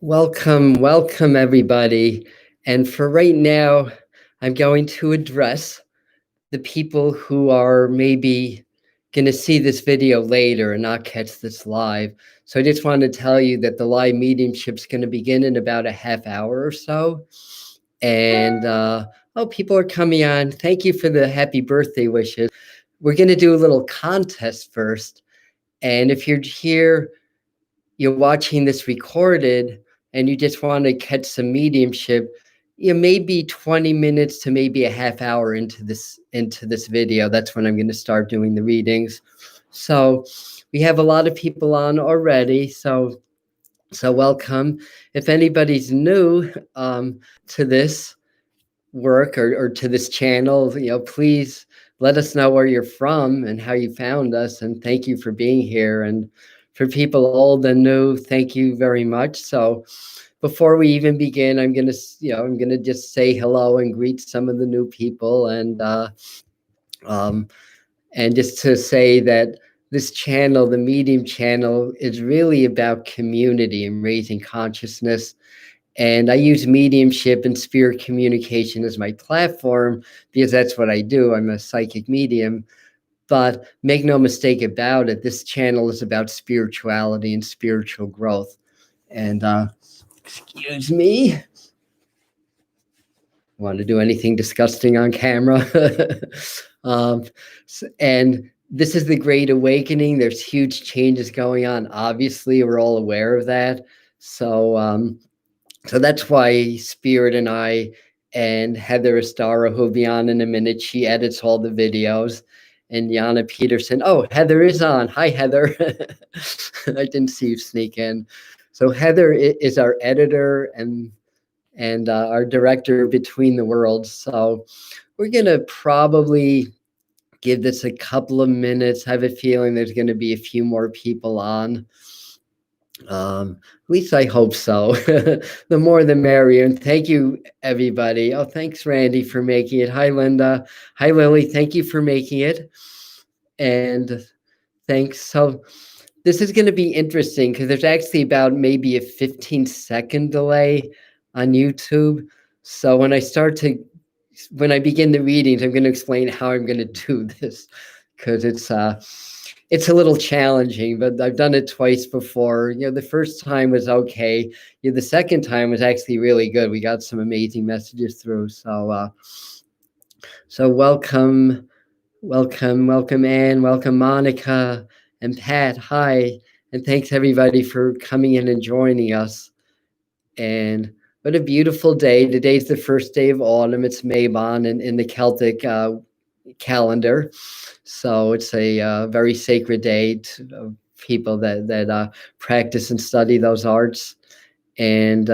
Welcome everybody. And for right now, I'm going to address the people who are maybe going to see this video later and not catch this live. So I just wanted to tell you that the live mediumship is going to begin in about a half hour or so. And people are coming on. Thank you for the happy birthday wishes. We're going to do a little contest first. And if you're here, you're watching this recorded and you just want to catch some mediumship, maybe 20 minutes to maybe a half hour into this video. That's when I'm going to start doing the readings. So we have a lot of people on already. So welcome. If anybody's new to this work or to this channel, please let us know where you're from and how you found us. And thank you for being here. And for people old and new, thank you very much. So before we even begin, I'm gonna just say hello and greet some of the new people, and just to say that this channel, the Medium channel, is really about community and raising consciousness. And I use mediumship and spirit communication as my platform because that's what I do. I'm a psychic medium. But make no mistake about it, this channel is about spirituality and spiritual growth. And excuse me. Want to do anything disgusting on camera? And this is the Great Awakening. There's huge changes going on. Obviously, we're all aware of that. So that's why Spirit and I and Heather Estara, who'll be on in a minute, she edits all the videos. And Yana Peterson. Oh, Heather is on. Hi, Heather. I didn't see you sneak in. So Heather is our editor and our director Between the Worlds. So we're going to probably give this a couple of minutes. I have a feeling there's going to be a few more people on. At least I hope so. The more the merrier. And thank you, everybody. Oh, thanks, Randy, for making it. Hi, Linda. Hi, Lily. Thank you for making it. And thanks. So this is going to be interesting because there's actually about maybe a 15-second delay on YouTube. So when I begin the readings, I'm going to explain how I'm going to do this because it's a little challenging, but I've done it twice before. The first time was okay. The second time was actually really good. We got some amazing messages through. So welcome, Anne, welcome, Monica and Pat. Hi, and thanks everybody for coming in and joining us. And what a beautiful day. Today's the first day of autumn. It's Mabon in the Celtic calendar. So it's a very sacred day to people that practice and study those arts. And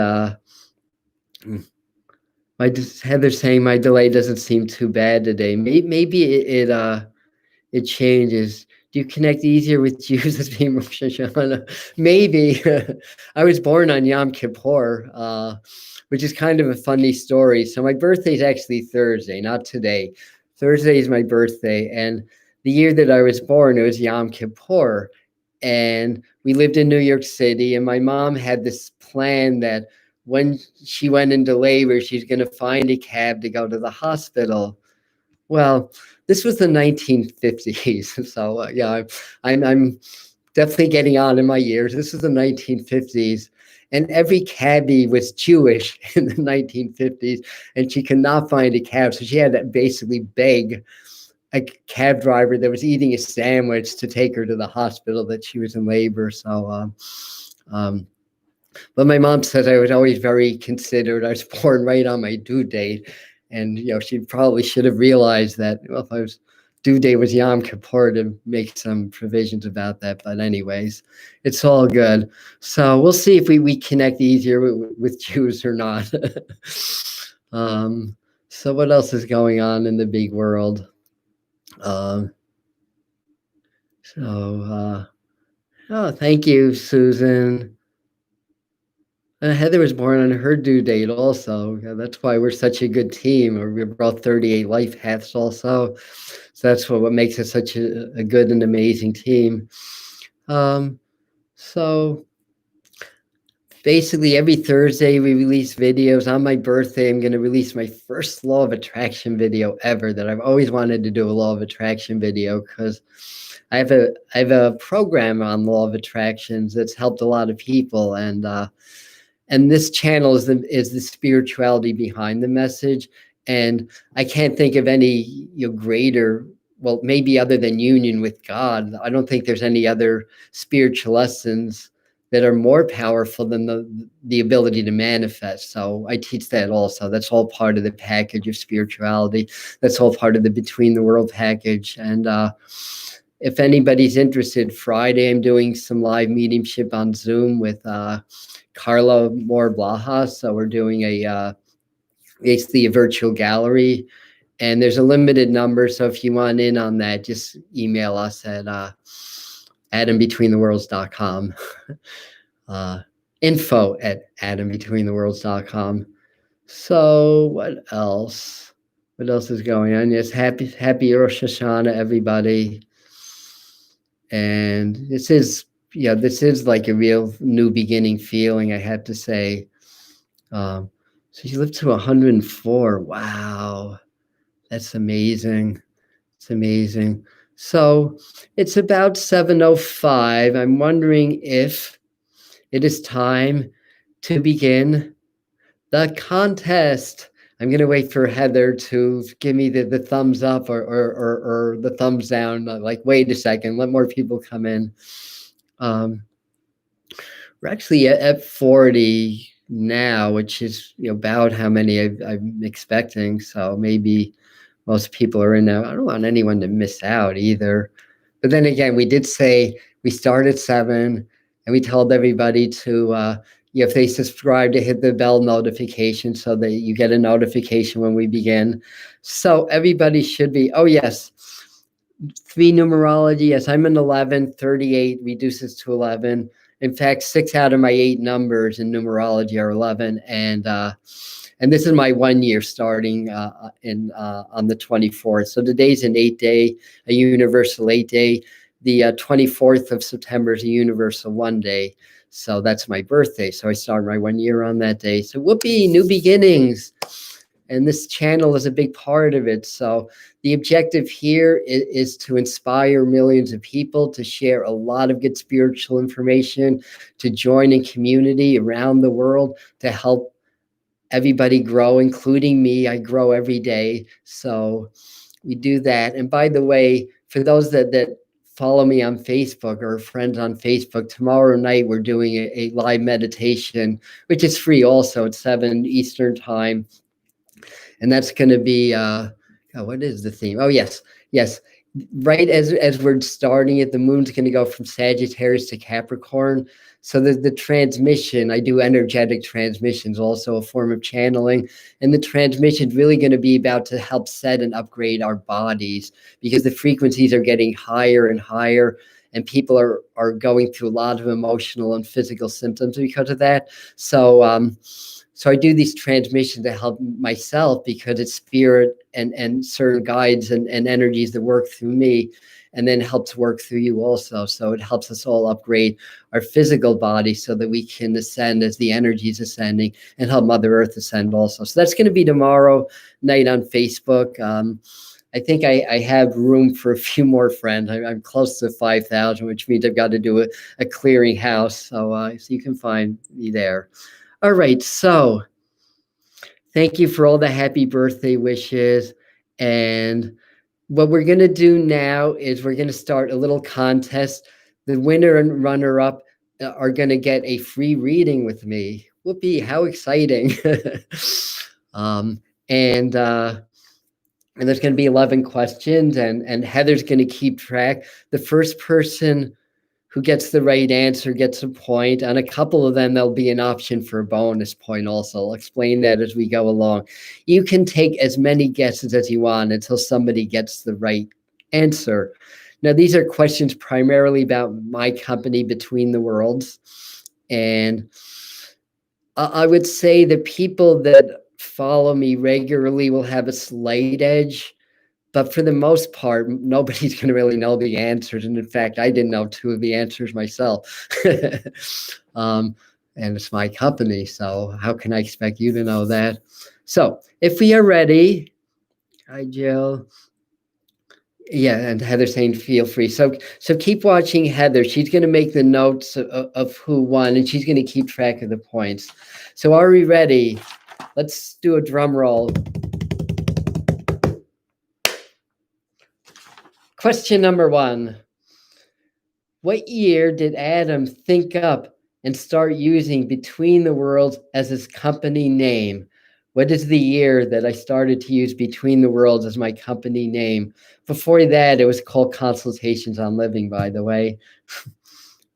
Heather's saying my delay doesn't seem too bad today. Maybe it changes. Do you connect easier with Jews as being Rosh Hashanah? Maybe. I was born on Yom Kippur, which is kind of a funny story. So my birthday is actually Thursday, not today. Thursday is my birthday. And the year that I was born, it was Yom Kippur. And we lived in New York City. And my mom had this plan that when she went into labor, she's going to find a cab to go to the hospital. Well, this was the 1950s. So yeah, I'm definitely getting on in my years. This is the 1950s. And every cabbie was Jewish in the 1950s, and she could not find a cab. So she had to basically beg a cab driver that was eating a sandwich to take her to the hospital that she was in labor. So, but my mom says I was always very considerate. I was born right on my due date. And, she probably should have realized that, if I was due date was Yom Kippur, to make some provisions about that. But anyways, it's all good. So we'll see if we connect easier with Jews or not. So what else is going on in the big world? Oh, thank you, Susan. Heather was born on her due date also. That's why we're such a good team. We're both 38 life paths also. So that's what makes us such a good and amazing team. So basically every Thursday we release videos. On my birthday, I'm going to release my first law of attraction video ever. That I've always wanted to do a law of attraction video, because I have a program on law of attractions that's helped a lot of people, and this channel is the spirituality behind the message. And I can't think of any greater, well, maybe other than union with God. I don't think there's any other spiritual lessons that are more powerful than the ability to manifest. So I teach that also. That's all part of the package of spirituality. That's all part of the Between the World package. And if anybody's interested, Friday I'm doing some live mediumship on Zoom with Carla Moore Blaha. So we're doing basically a virtual gallery, and there's a limited number. So if you want in on that, just email us at atombetweentheworlds.com. Info at atombetweentheworlds.com. So what else? What else is going on? Yes, happy Rosh Hashanah, everybody. And this is like a real new beginning feeling, I have to say. So she lived to 104. Wow, that's amazing. It's amazing. So it's about 7:05. I'm wondering if it is time to begin the contest. I'm going to wait for Heather to give me the thumbs up or the thumbs down. Like, wait a second, let more people come in. We're actually at 40 now, which is about how many I'm expecting. So maybe most people are in now. I don't want anyone to miss out either. But then again, we did say we start at 7, and we told everybody to, if they subscribe, to hit the bell notification so that you get a notification when we begin. So everybody should be, oh yes, 3 numerology. Yes, I'm an 11, 38 reduces to 11. In fact, 6 out of my 8 numbers in numerology are 11. And this is my 1 year starting on the 24th. So today's an 8-day, a universal 8-day. The 24th of September is a universal 1-day. So that's my birthday. So I started my 1 year on that day. So whoopee, new beginnings. And this channel is a big part of it. So the objective here is to inspire millions of people to share a lot of good spiritual information, to join in community around the world, to help everybody grow, including me. I grow every day. So we do that. And by the way, for those that follow me on Facebook or friends on Facebook, tomorrow night we're doing a live meditation, which is free also. It's 7 Eastern time. And that's going to be, what is the theme? Oh, yes. Right as we're starting it, the moon's going to go from Sagittarius to Capricorn. So the transmission, I do energetic transmissions, also a form of channeling. And the transmission is really going to be about to help set and upgrade our bodies, because the frequencies are getting higher and higher. And people are going through a lot of emotional and physical symptoms because of that. So I do these transmissions to help myself, because it's spirit and certain guides and energies that work through me, and then helps work through you also. So it helps us all upgrade our physical body so that we can ascend as the energy is ascending, and help Mother Earth ascend also. So that's going to be tomorrow night on Facebook. I think I have room for a few more friends. I'm close to 5,000, which means I've got to do a clearing house. So you can find me there. All right, so thank you for all the happy birthday wishes. And what we're going to do now is we're going to start a little contest. The winner and runner-up are going to get a free reading with me. Whoopee, how exciting. And there's going to be 11 questions, and Heather's going to keep track. The first person who gets the right answer gets a point. On a couple of them, there'll be an option for a bonus point also. I'll explain that as we go along. You can take as many guesses as you want until somebody gets the right answer. Now, these are questions primarily about my company, Between the Worlds. And I would say the people that follow me regularly will have a slight edge. But for the most part, nobody's going to really know the answers. And in fact, I didn't know 2 of the answers myself. and it's my company. So how can I expect you to know that? So if we are ready, hi, Jill. Yeah, and Heather saying feel free. So keep watching Heather. She's going to make the notes of who won, and she's going to keep track of the points. So are we ready? Let's do a drum roll. Question number 1. What year did Adam think up and start using Between the Worlds as his company name? What is the year that I started to use Between the Worlds as my company name? Before that, it was called Consultations on Living, by the way.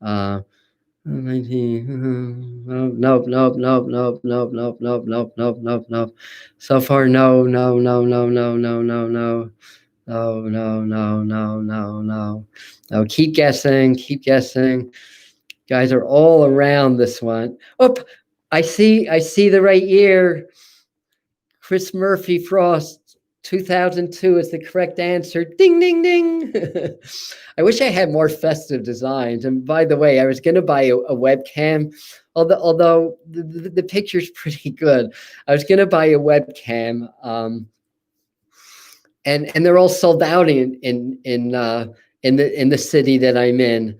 19, nope, nope, nope, nope, nope, nope, nope, nope, nope, nope, nope. So far, no, no, no, no, no, no, no, no. No, no, no, no, no, no. No, keep guessing, keep guessing. Guys are all around this one. Oh, I see the right year. Chris Murphy Frost, 2002 is the correct answer. Ding, ding, ding. I wish I had more festive designs. And by the way, I was going to buy a webcam, although the picture's pretty good. I was going to buy a webcam, and they're all sold out in the city that I'm in.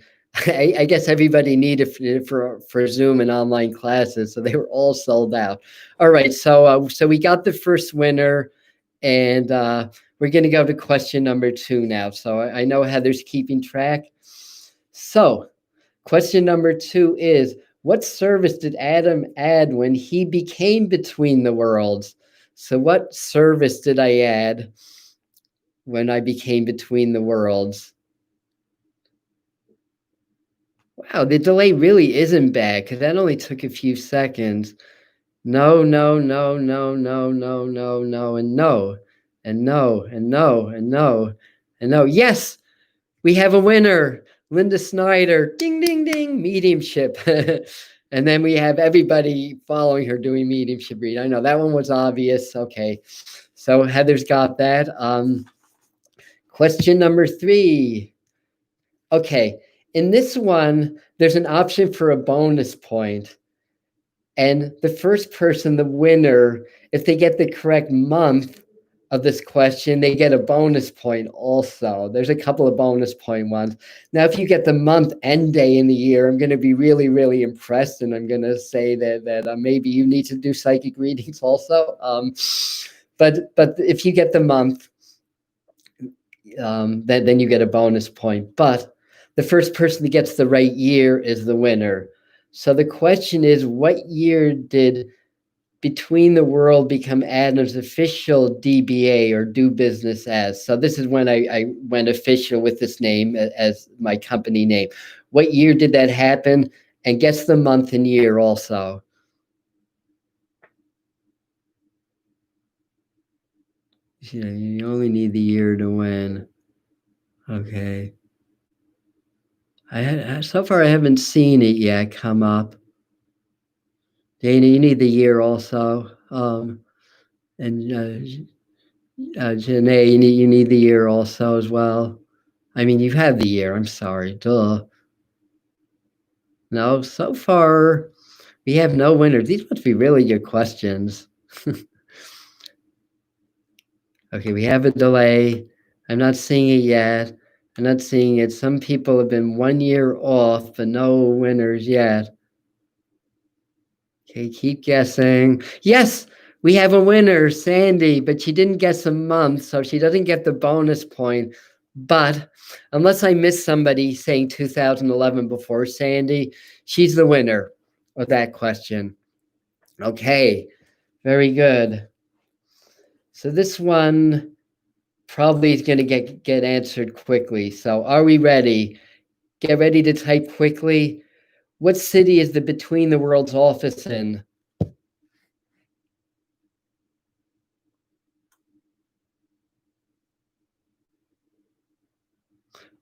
I guess everybody needed it for Zoom and online classes, so they were all sold out. All right, so we got the first winner, and we're going to go to question number 2 now. So I know Heather's keeping track. So question number 2 is, what service did Adam add when he became Between the Worlds? So what service did I add when I became Between the Worlds? Wow, the delay really isn't bad because that only took a few seconds. No, no, no, no, no, no, no, no, and no, and no, and no, and no, and no. Yes, we have a winner, Linda Snyder. Ding, ding, ding, mediumship. And then we have everybody following her doing mediumship read. I know that one was obvious. Okay, so Heather's got that. Question number 3. Okay, in this one, there's an option for a bonus point. And the first person, the winner, if they get the correct month of this question, they get a bonus point also. There's a couple of bonus point ones. Now, if you get the month and day in the year, I'm going to be really, really impressed. And I'm going to say that maybe you need to do psychic readings also. But if you get the month, then you get a bonus point. But the first person that gets the right year is the winner. So the question is, what year did Between the World become Adam's official DBA, or do business as? So this is when I went official with this name as my company name. What year did that happen? And guess the month and year also. You only need the year to win. Okay. So far I haven't seen it yet come up. Dana, you need the year also. And Janae, you need the year also as well. I mean, you've had the year. I'm sorry. Duh. No, so far we have no winners. These must be really good questions. Okay, we have a delay. I'm not seeing it yet. I'm not seeing it. Some people have been 1 year off, but no winners yet. Okay, keep guessing. Yes, we have a winner, Sandy, but she didn't guess a month, so she doesn't get the bonus point. But unless I missed somebody saying 2011 before Sandy, she's the winner of that question. Okay, very good. So this one probably is going to get answered quickly. So are we ready? Get ready to type quickly. What city is the Between the Worlds office in?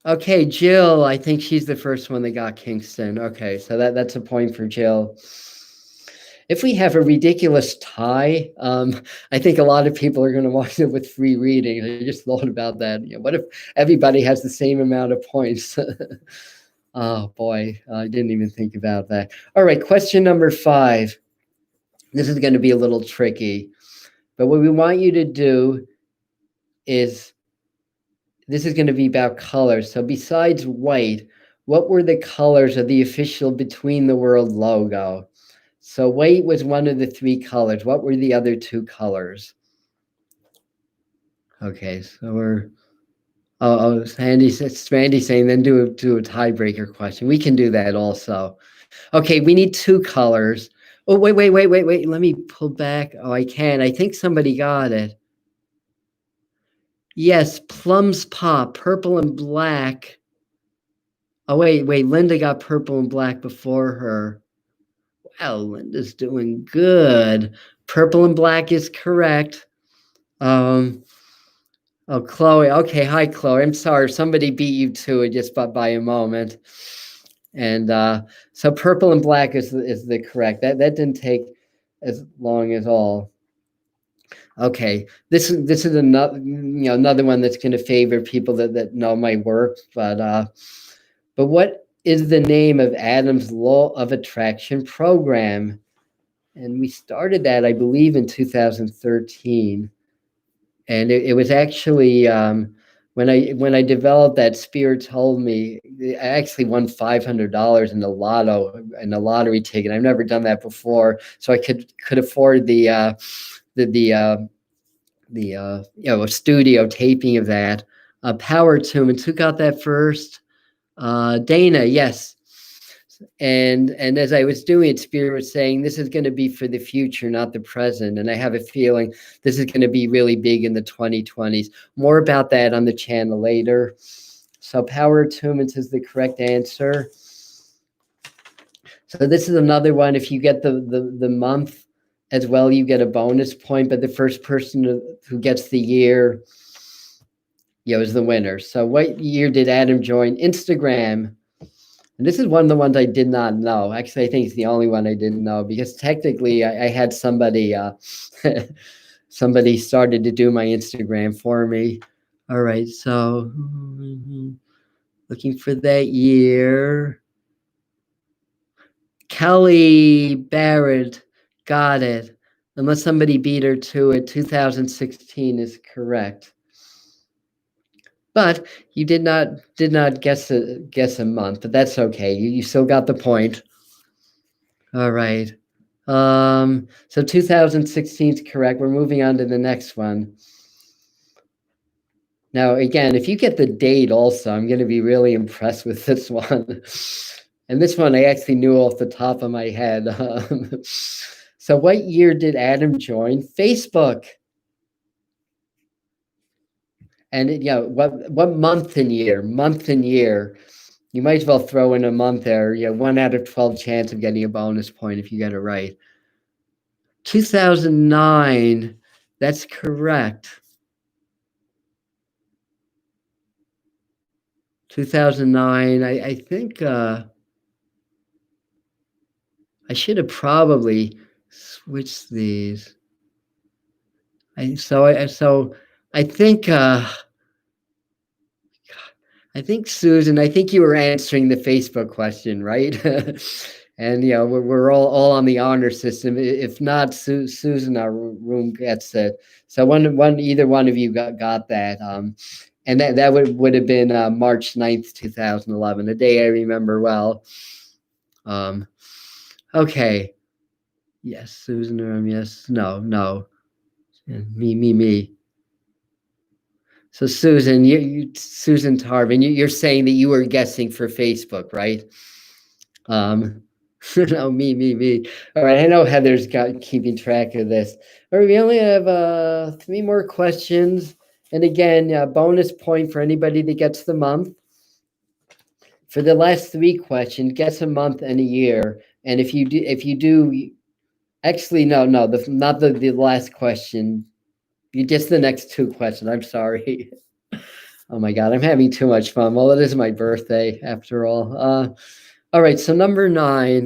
Okay, Jill, I think she's the first one that got Kingston. Okay, so that's a point for Jill. If we have a ridiculous tie, I think a lot of people are going to wind up with free reading. I just thought about that. What if everybody has the same amount of points? Oh boy, I didn't even think about that. All right, question number 5. This is going to be a little tricky, but what we want you to do is, this is going to be about colors. So besides white, what were the colors of the official Between the World logo? So white was one of the 3 colors. What were the other 2 colors? Okay, so we're Randy's saying then do a tiebreaker question. We can do that also. Okay, we need 2 colors. Oh, wait. Let me pull back. Oh, I can. I think somebody got it. Yes, plums pop, purple and black. Oh, wait. Linda got purple and black before her. Wow, Linda's doing good. Purple and black is correct. Oh, Chloe. Okay, hi, Chloe. I'm sorry. Somebody beat you to it just by a moment. And so purple and black is the correct. That didn't take as long as all. Okay, this is another one that's going to favor people that know my work. But what is the name of Adam's Law of Attraction program? And we started that, I believe, in 2013. And it was actually when I developed that, Spirit told me I actually won $500 in the lottery ticket. I've never done that before, so I could afford the a studio taping of that. Power to him, and who got that first? Dana, yes. And as I was doing it, Spirit was saying this is going to be for the future, not the present. And I have a feeling this is going to be really big in the 2020s. More about that on the channel later. So power attunements is the correct answer. So this is another one. If you get the month as well, you get a bonus point. But the first person who gets the year, is the winner. So what year did Adam join Instagram? And this is one of the ones I did not know. Actually, I think it's the only one I didn't know, because technically I had somebody somebody started to do my Instagram for me. All right, so looking for that year. Kelly Barrett got it. Unless somebody beat her to it, 2016 is correct. But you did not guess a month, but that's okay. You still got the point. All right. So 2016 is correct. We're moving on to the next one. Now, again, if you get the date also, I'm going to be really impressed with this one. And this one I actually knew off the top of my head. So what year did Adam join Facebook? And what month and year? Month and year. You might as well throw in a month there. 1 out of 12 chance of getting a bonus point if you get it right. 2009. That's correct. 2009. I think I should have probably switched these. I think Susan, I think you were answering the Facebook question, right? And we're all on the honor system. If not, Susan, our room gets it. So either one of you got that. And that would have been March 9th, 2011, a day I remember well. Okay. Yes, Susan. Yes. No. Me. So Susan, Susan Tarvin, you're saying that you were guessing for Facebook, right? No, me. All right, I know Heather's keeping track of this. All right, we only have 3 more questions, and again, bonus point for anybody that gets the month. For the last 3 questions, guess a month and a year, and if you do, actually no, not the last question. You just the next 2 questions. I'm sorry. Oh my God, I'm having too much fun. Well, it is my birthday after all. All right, so number 9.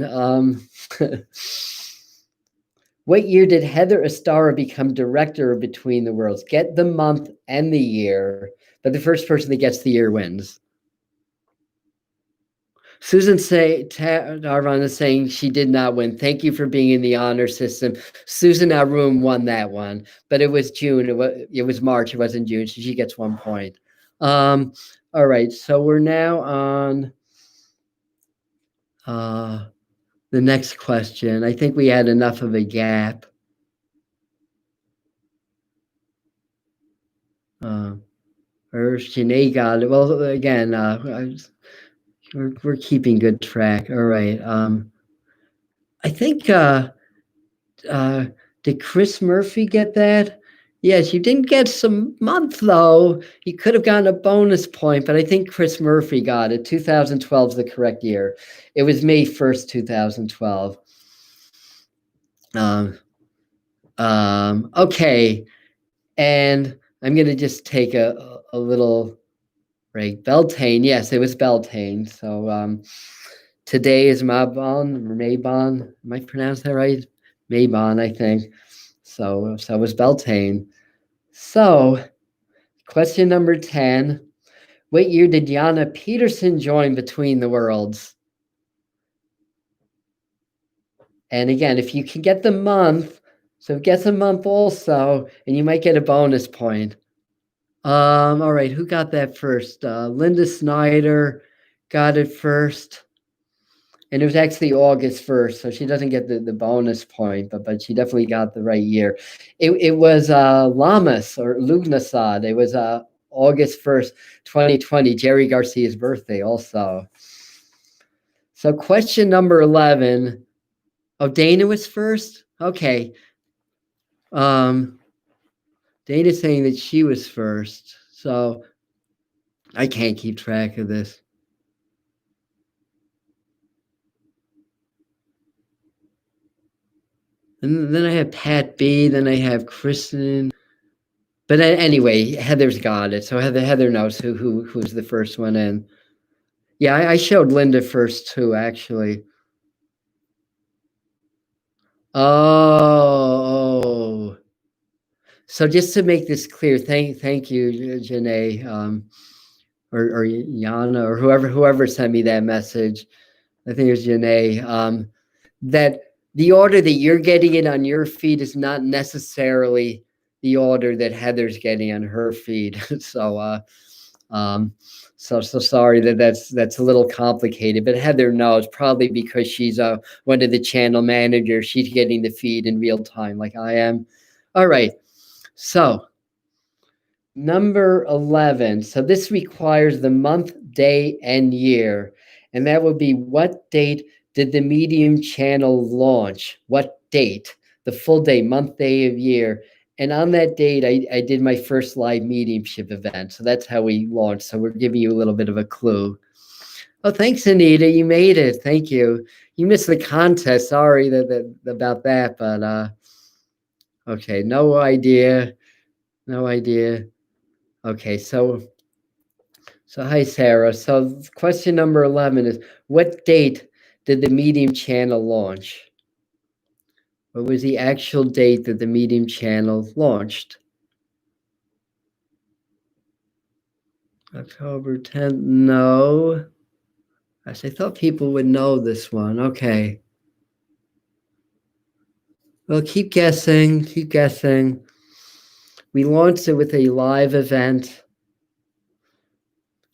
What year did Heather Astara become director of Between the Worlds? Get the month and the year, but the first person that gets the year wins. Susan Darvon is saying she did not win. Thank you for being in the honor system. Susan Arum won that one, but it was June. It was March. It wasn't June, so she gets 1 point. All right, so we're now on the next question. I think we had enough of a gap. Janae got it. Well, again, we're keeping good track. All right. I think did Chris Murphy get that? Yes, you didn't get some month though. You could have gotten a bonus point, but I think Chris Murphy got it. 2012 is the correct year. It was May 1st, 2012. Okay, and I'm gonna just take a little break. Beltane, yes, it was Beltane. So today is Mabon or Mabon. Am I pronouncing that right? Mabon, I think. So it was Beltane. So question number 10. What year did Jana Peterson join Between the Worlds? And again, if you can get the month, so guess a month also, and you might get a bonus point. All right, who got that first? Linda Snyder got it first. And it was actually August 1st, so she doesn't get the bonus point, but she definitely got the right year. It was Lamas or Lugnasad. It was August 1st, 2020, Jerry Garcia's birthday also. So question number 11. Oh, Dana was first? Okay. Dana's saying that she was first, so I can't keep track of this. And then I have Pat B, then I have Kristen. But anyway, Heather's got it. So Heather knows who's the first one in. Yeah, I showed Linda first too, actually. Oh. So just to make this clear, thank you, Janae, or Yana, or whoever sent me that message. I think it was Janae. That the order that you're getting it on your feed is not necessarily the order that Heather's getting on her feed. So sorry that's a little complicated, but Heather knows, probably because she's one of the channel managers. She's getting the feed in real time like I am. All right, so number 11. So this requires the month, day, and year, and that would be, what date did the medium channel launch? What date? The full day, month, day of year. And on that date, I did my first live mediumship event. So that's how we launched. So we're giving you a little bit of a clue. Oh, thanks, Anita. You made it. Thank you. You missed the contest. Sorry about that, but okay, no idea. No idea. Okay, so hi, Sarah. So question number 11 is, what date did the medium channel launch? What was the actual date that the medium channel launched? October 10th? No. I thought people would know this one. Okay. Well, keep guessing. Keep guessing. We launched it with a live event.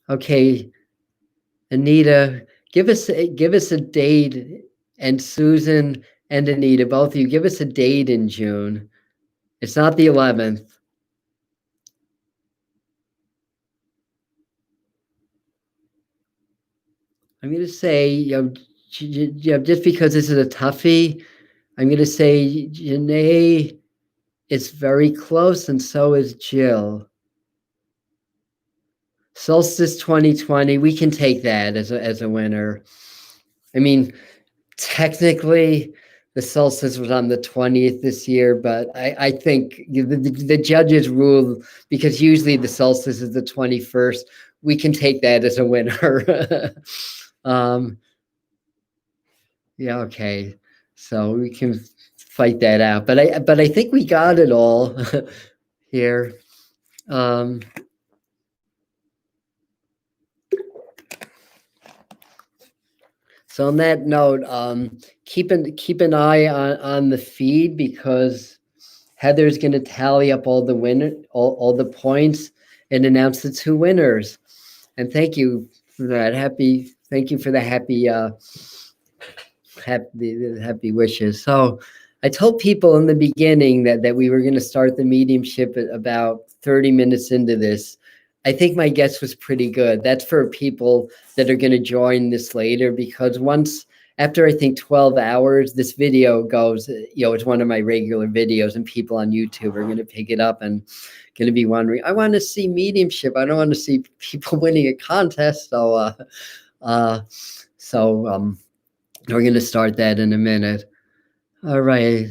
Okay, Anita, give us a date, and Susan and Anita, both of you, give us a date in June. It's not the 11th. I'm going to say, just because this is a toughie, I'm going to say Janae is very close, and so is Jill. Solstice 2020, we can take that as a winner. I mean, technically, the solstice was on the 20th this year, but I think the judges rule, because usually the solstice is the 21st. We can take that as a winner. Yeah, okay. So we can fight that out. But I think we got it all here. So on that note, keep an eye on the feed, because Heather's going to tally up all all the points and announce the two winners. And thank you for that. Thank you for the happy wishes. So I told people in the beginning that we were going to start the mediumship at about 30 minutes into this. I think my guess was pretty good. That's for people that are going to join this later, because after I think 12 hours, this video goes, it's one of my regular videos, and people on YouTube are going to pick it up and going to be wondering, I want to see mediumship. I don't want to see people winning a contest. So we're going to start that in a minute. All right.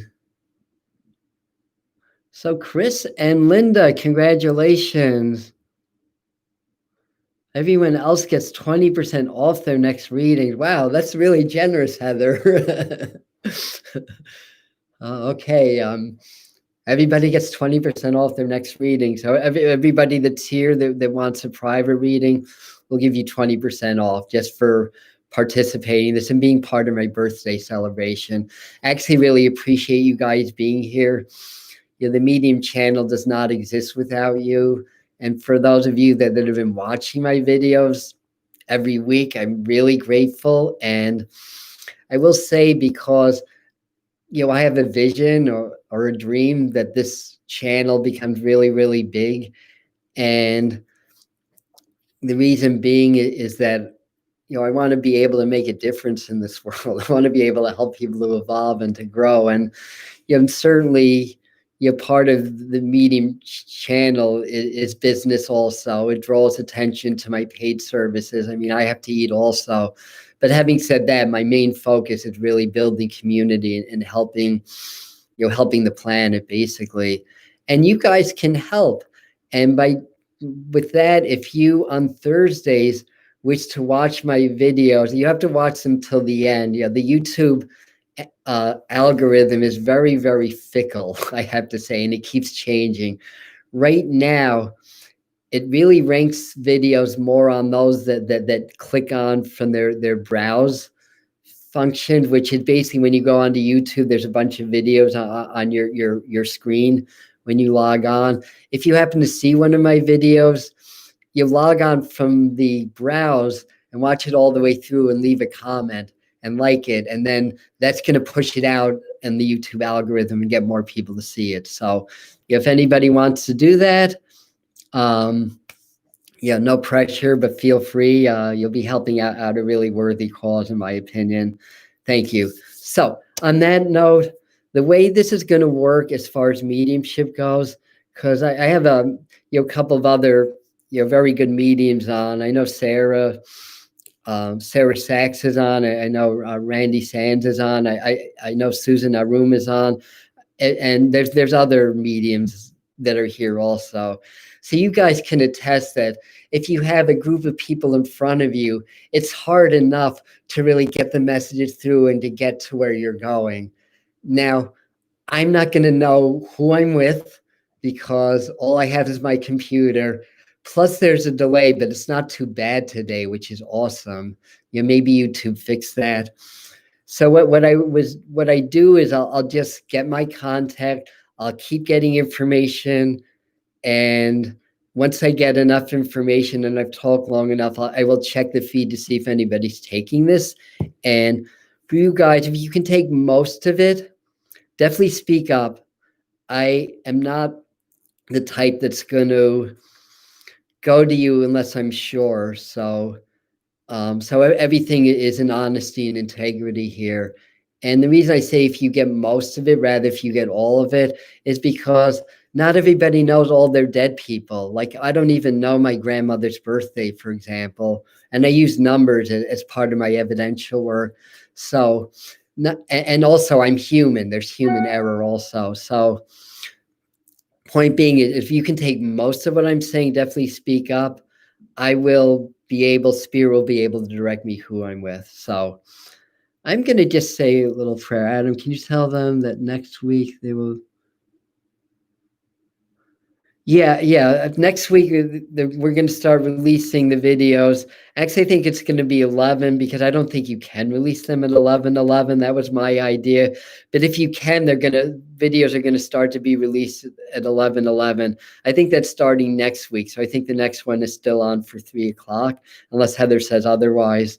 So Chris and Linda, congratulations. Everyone else gets 20% off their next reading. Wow, that's really generous, Heather. Okay. Everybody gets 20% off their next reading. So everybody that's here that wants a private reading, will give you 20% off just for participating in this and being part of my birthday celebration. I actually really appreciate you guys being here. The Medium channel does not exist without you. And for those of you that have been watching my videos every week, I'm really grateful. And I will say, because I have a vision or a dream that this channel becomes really, really big. And the reason being is that, I want to be able to make a difference in this world. I want to be able to help people to evolve and to grow. And certainly, part of the Medium channel is business also. It draws attention to my paid services. I mean, I have to eat also. But having said that, my main focus is really building community and helping, helping the planet, basically. And you guys can help. And with that, if you on Thursdays wish to watch my videos, you have to watch them till the end. The YouTube algorithm is very, very fickle, I have to say, and it keeps changing. Right now, it really ranks videos more on those that click on from their browse function, which is basically when you go onto YouTube, there's a bunch of videos on your screen when you log on. If you happen to see one of my videos, you log on from the browse and watch it all the way through and leave a comment and like it. And then that's going to push it out in the YouTube algorithm and get more people to see it. So if anybody wants to do that, no pressure, but feel free. You'll be helping out a really worthy cause, in my opinion. Thank you. So on that note, the way this is going to work as far as mediumship goes, because I have a couple of other very good mediums on. I know Sarah Sachs is on. I know Randy Sands is on. I know Susan Arum is on, and there's other mediums that are here also. So you guys can attest that if you have a group of people in front of you, it's hard enough to really get the messages through and to get to where you're going. Now, I'm not going to know who I'm with, because all I have is my computer. Plus, there's a delay, but it's not too bad today, which is awesome. Maybe YouTube fixed that. So what I do is I'll just get my contact. I'll keep getting information, and once I get enough information and I've talked long enough, I will check the feed to see if anybody's taking this. And for you guys, if you can take most of it, definitely speak up. I am not the type that's going to go to you unless I'm sure. So everything is in honesty and integrity here. And the reason I say if you get most of it, rather if you get all of it, is because not everybody knows all their dead people. Like, I don't even know my grandmother's birthday, for example. And I use numbers as part of my evidential work. So, and also I'm human. There's human error also. So point being, if you can take most of what I'm saying, definitely speak up. Spirit will be able to direct me who I'm with. So I'm going to just say a little prayer. Adam, can you tell them that next week they will? Yeah. Next week, we're going to start releasing the videos. Actually, I think it's going to be 11 because I don't think you can release them at 11:11. That was my idea. But if you can, videos are going to start to be released at 11:11. I think that's starting next week. So I think the next one is still on for 3 o'clock, unless Heather says otherwise.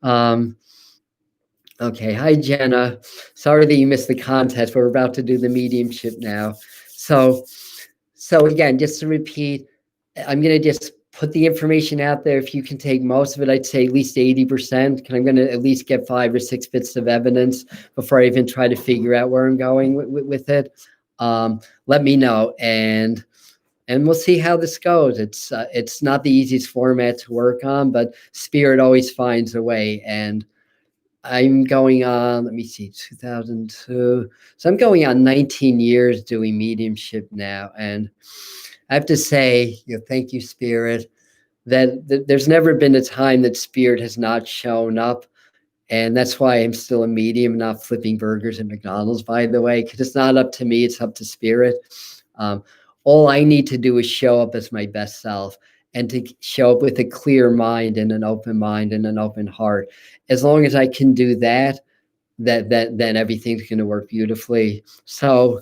Okay. Hi, Jenna. Sorry that you missed the contest. We're about to do the mediumship now. So, so again, just to repeat, I'm going to just put the information out there. If you can take most of it, I'd say at least 80%. Because I'm going to at least get 5 or 6 bits of evidence before I even try to figure out where I'm going with it. Let me know, and we'll see how this goes. It's not the easiest format to work on, but Spirit always finds a way. And I'm going on, let me see, 2002. So I'm going on 19 years doing mediumship now. And I have to say, thank you, Spirit, that there's never been a time that Spirit has not shown up. And that's why I'm still a medium, not flipping burgers at McDonald's, by the way, because it's not up to me, it's up to Spirit. All I need to do is show up as my best self, and to show up with a clear mind and an open heart. As long as I can do that, then everything's going to work beautifully. So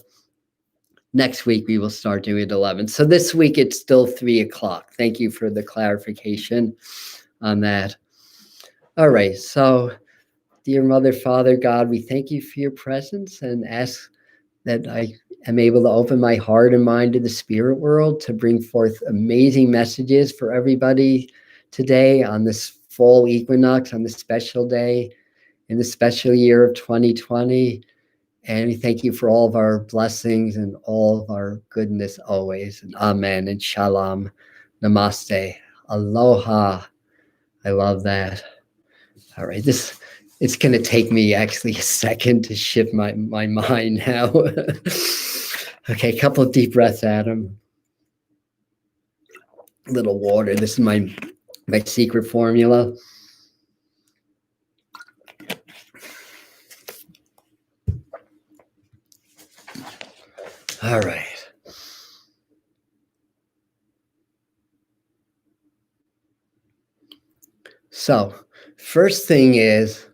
next week we will start doing it at 11. So this week it's still 3 o'clock. Thank you for the clarification on that. All right. So, dear Mother, Father, God, we thank you for your presence and ask that I am able to open my heart and mind to the spirit world to bring forth amazing messages for everybody today on this fall equinox, on this special day, in the special year of 2020. And we thank you for all of our blessings and all of our goodness always. And amen and shalom. Namaste. Aloha. I love that. All right. It's going to take me actually a second to shift my mind now. Okay, a couple of deep breaths, Adam. A little water. This is my secret formula. All right. So, first thing is,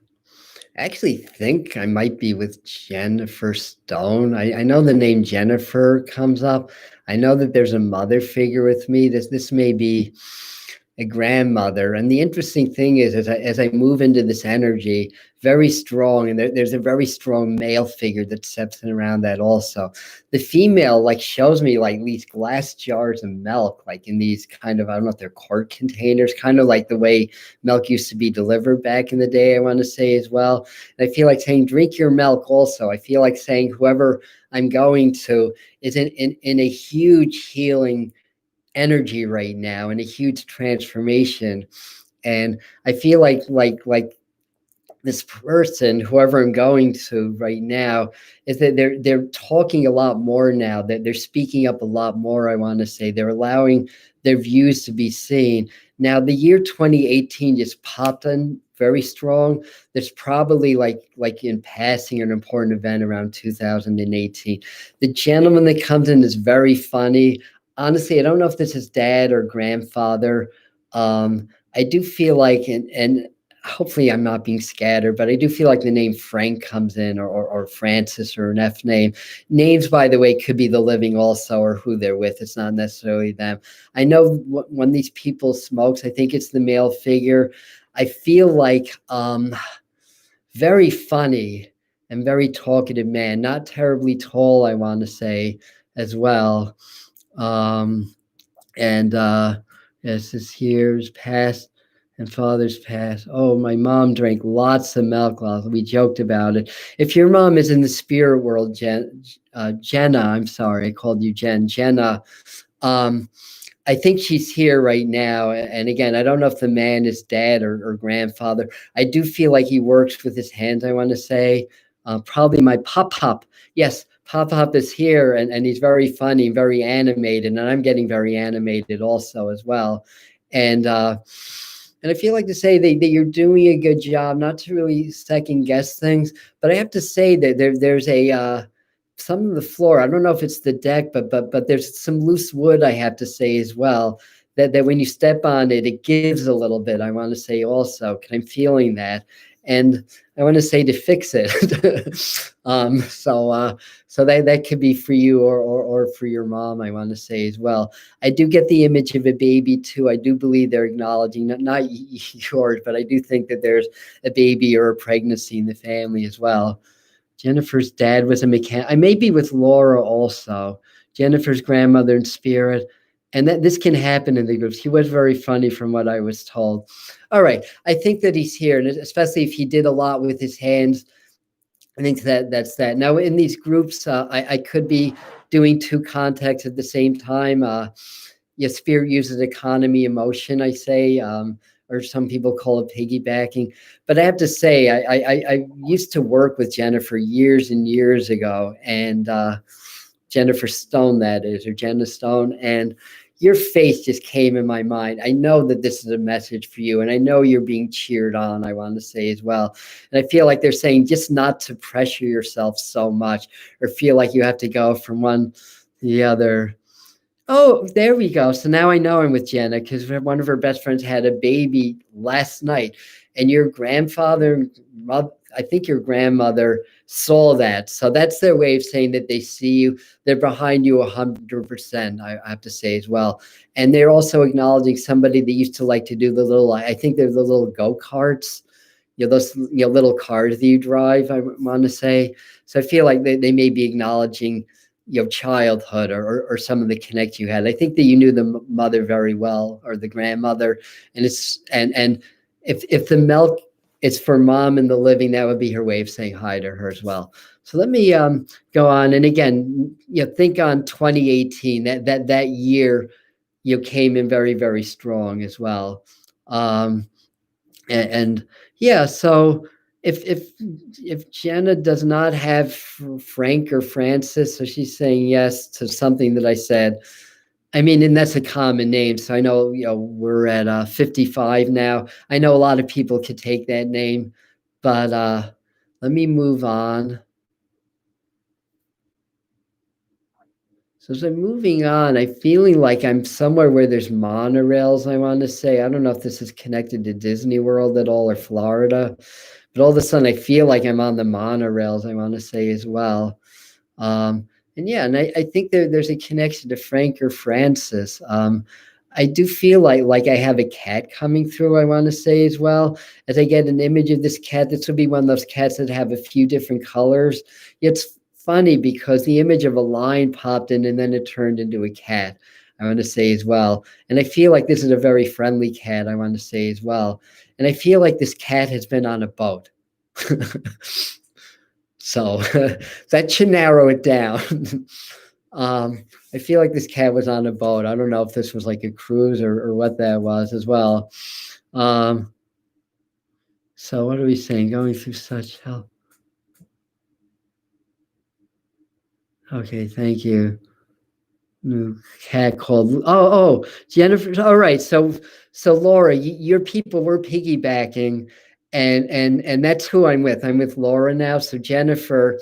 I actually think I might be with Jennifer Stone. I know the name Jennifer comes up. I know that there's a mother figure with me. This may be a grandmother. And the interesting thing is, as I move into this energy, very strong, and there's a very strong male figure that steps in around that also. The female shows me these glass jars of milk, in these kind of, I don't know if they're quart containers, kind of like the way milk used to be delivered back in the day, I want to say as well. And I feel like saying, drink your milk also. I feel like saying whoever I'm going to is in a huge healing energy right now, and a huge transformation. And I feel like this person, whoever I'm going to right now, is that they're talking a lot more now, that they're speaking up a lot more. I want to say they're allowing their views to be seen. Now, the year 2018 just popped in very strong. There's probably like in passing an important event around 2018. The gentleman that comes in is very funny. Honestly, I don't know if this is dad or grandfather. I do feel like, and hopefully I'm not being scattered, but I do feel like the name Frank comes in, or Francis, or an F name. Names, by the way, could be the living also, or who they're with. It's not necessarily them. I know when these people smokes, I think it's the male figure. I feel like very funny and very talkative man, not terribly tall, I want to say as well. Yes, this year's past and father's passed. Oh, my mom drank lots of milk. We joked about it. If your mom is in the spirit world, Jenna, I'm sorry, I called you Jenna. I think she's here right now. And again, I don't know if the man is dad or grandfather. I do feel like he works with his hands, I want to say. Probably my pop-pop. Yes, pop-pop is here, and he's very funny, very animated, and I'm getting very animated also as well. And I feel like to say that you're doing a good job, not to really second guess things, but I have to say that there's a some of the floor. I don't know if it's the deck, but there's some loose wood, I have to say as well. That when you step on it, it gives a little bit. I want to say also, 'cause I'm feeling that, and I want to say to fix it. So that could be for you or for your mom. I want to say as well. I do get the image of a baby too. I do believe they're acknowledging not yours, but I do think that there's a baby or a pregnancy in the family as well. Jennifer's dad was a mechanic. I may be with Laura also. Jennifer's grandmother in spirit. And that this can happen in the groups. He was very funny from what I was told. All right. I think that he's here, and especially if he did a lot with his hands. I think that's that. Now in these groups, I could be doing two contacts at the same time. Yes, spirit uses economy, emotion, I say, or some people call it piggybacking. But I have to say, I used to work with Jennifer years and years ago, and Jennifer Stone, that is, or Jenna Stone, and your face just came in my mind. I know that this is a message for you, and I know you're being cheered on, I want to say as well. And I feel like they're saying just not to pressure yourself so much or feel like you have to go from one to the other. Oh, there we go. So now I know I'm with Jenna because one of her best friends had a baby last night, and your grandfather, I think your grandmother saw that. So that's their way of saying that they see you. They're behind you 100%, I have to say as well. And they're also acknowledging somebody that used to like to do the little, I think they're the little go-karts, those little cars that you drive, I want to say. So I feel like they may be acknowledging childhood or some of the connection you had. I think that you knew the mother very well, or the grandmother, and if the milk is for mom in the living, that would be her way of saying hi to her as well. So let me go on, and again, think on 2018. That year, came in very, very strong as well. And yeah, so if Jenna does not have Frank or Francis, so she's saying yes to something that I said. I mean, and that's a common name. So I know, we're at 55 now. I know a lot of people could take that name, but let me move on. So as I'm moving on, I'm feeling like I'm somewhere where there's monorails, I want to say. I don't know if this is connected to Disney World at all or Florida, but all of a sudden I feel like I'm on the monorails, I want to say as well. And yeah, and I think there's a connection to Frank or Francis. I do feel like I have a cat coming through, I want to say as well. As I get an image of this cat, this would be one of those cats that have a few different colors. It's funny because the image of a lion popped in and then it turned into a cat, I want to say as well. And I feel like this is a very friendly cat, I want to say as well. And I feel like this cat has been on a boat. So that should narrow it down. I feel like this cat was on a boat. I don't know if this was like a cruise or what that was as well. So what are we saying? Going through such hell. Okay, thank you. New cat called Jennifer. All right, so Laura, your people were piggybacking, and that's who I'm with. I'm with Laura now. So Jennifer,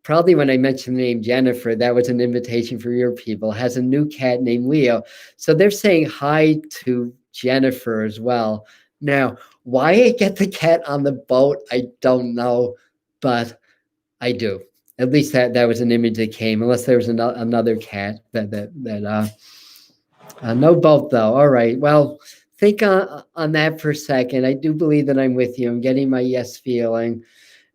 probably when I mentioned the name Jennifer, that was an invitation for your people, has a new cat named Leo. So they're saying hi to Jennifer as well. Now, why I get the cat on the boat, I don't know, but I do. At least that was an image that came, unless there was another cat that no boat though. All right. Well, think on that for a second. I do believe that I'm with you. I'm getting my yes feeling.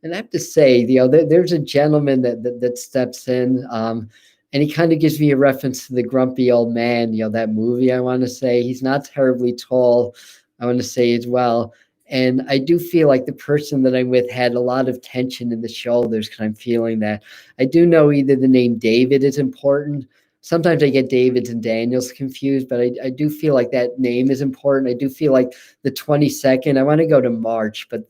And I have to say, there's a gentleman that steps in, and he kind of gives me a reference to the grumpy old man, that movie, I want to say. He's not terribly tall, I want to say as well. And I do feel like the person that I'm with had a lot of tension in the shoulders because I'm feeling that. I do know either the name David is important. Sometimes I get Davids and Daniels confused, but I do feel like that name is important. I do feel like the 22nd, I want to go to March, but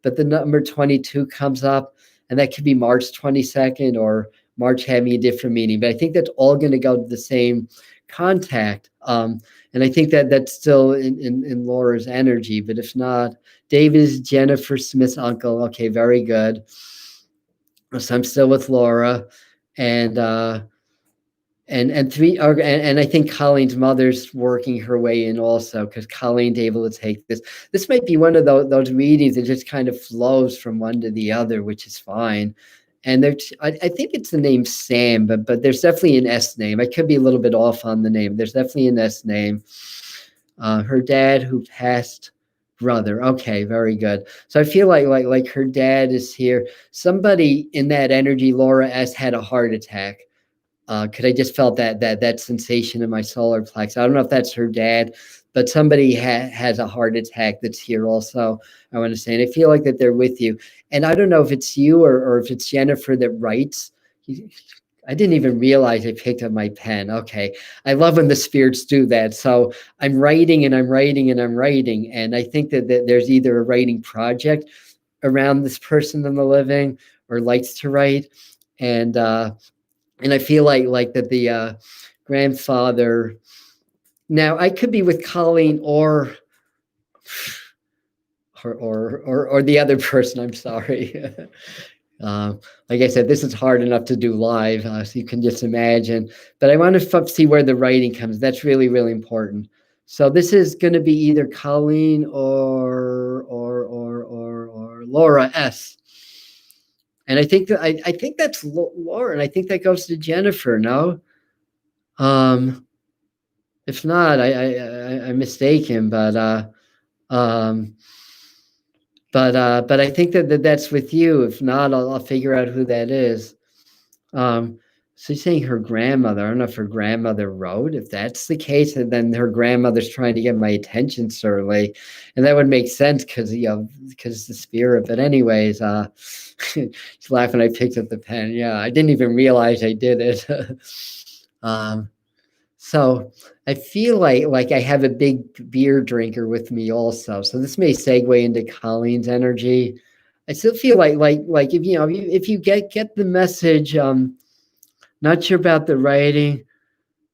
the number 22 comes up, and that could be March 22nd or March having a different meaning. But I think that's all going to go to the same contact. And I think that's still in Laura's energy. But if not, David is Jennifer Smith's uncle. Okay, very good. So I'm still with Laura. and and I think Colleen's mother's working her way in also, because Colleen's able to take this. This might be one of those readings that just kind of flows from one to the other, which is fine. And I think it's the name Sam, but there's definitely an S name. I could be a little bit off on the name. There's definitely an S name. Her dad who passed brother. Okay, very good. So I feel like her dad is here. Somebody in that energy, Laura S, had a heart attack. Because I just felt that sensation in my solar plexus. I don't know if that's her dad, but somebody has a heart attack that's here also. I want to say, and I feel like that they're with you. And I don't know if it's you or if it's Jennifer that writes. I didn't even realize I picked up my pen. Okay. I love when the spirits do that. So I'm writing and I'm writing and I'm writing. And I think that there's either a writing project around this person in the living or likes to write. And I feel like that the grandfather. Now I could be with Colleen or the other person. I'm sorry. Like I said, this is hard enough to do live, so you can just imagine. But I want to see where the writing comes. That's really, really important. So this is going to be either Colleen or Laura S. And I think that I think that's Laura, and I think that goes to Jennifer. No, if not, I'm mistaken. But I think that's with you. If not, I'll figure out who that is. So you're saying her grandmother. I don't know if her grandmother wrote. If that's the case, and then her grandmother's trying to get my attention, certainly, and that would make sense because because the spirit. But anyways, she's laughing. I picked up the pen. Yeah, I didn't even realize I did it. So I feel like I have a big beer drinker with me also. So this may segue into Colleen's energy. I still feel like if if you get the message, not sure about the writing.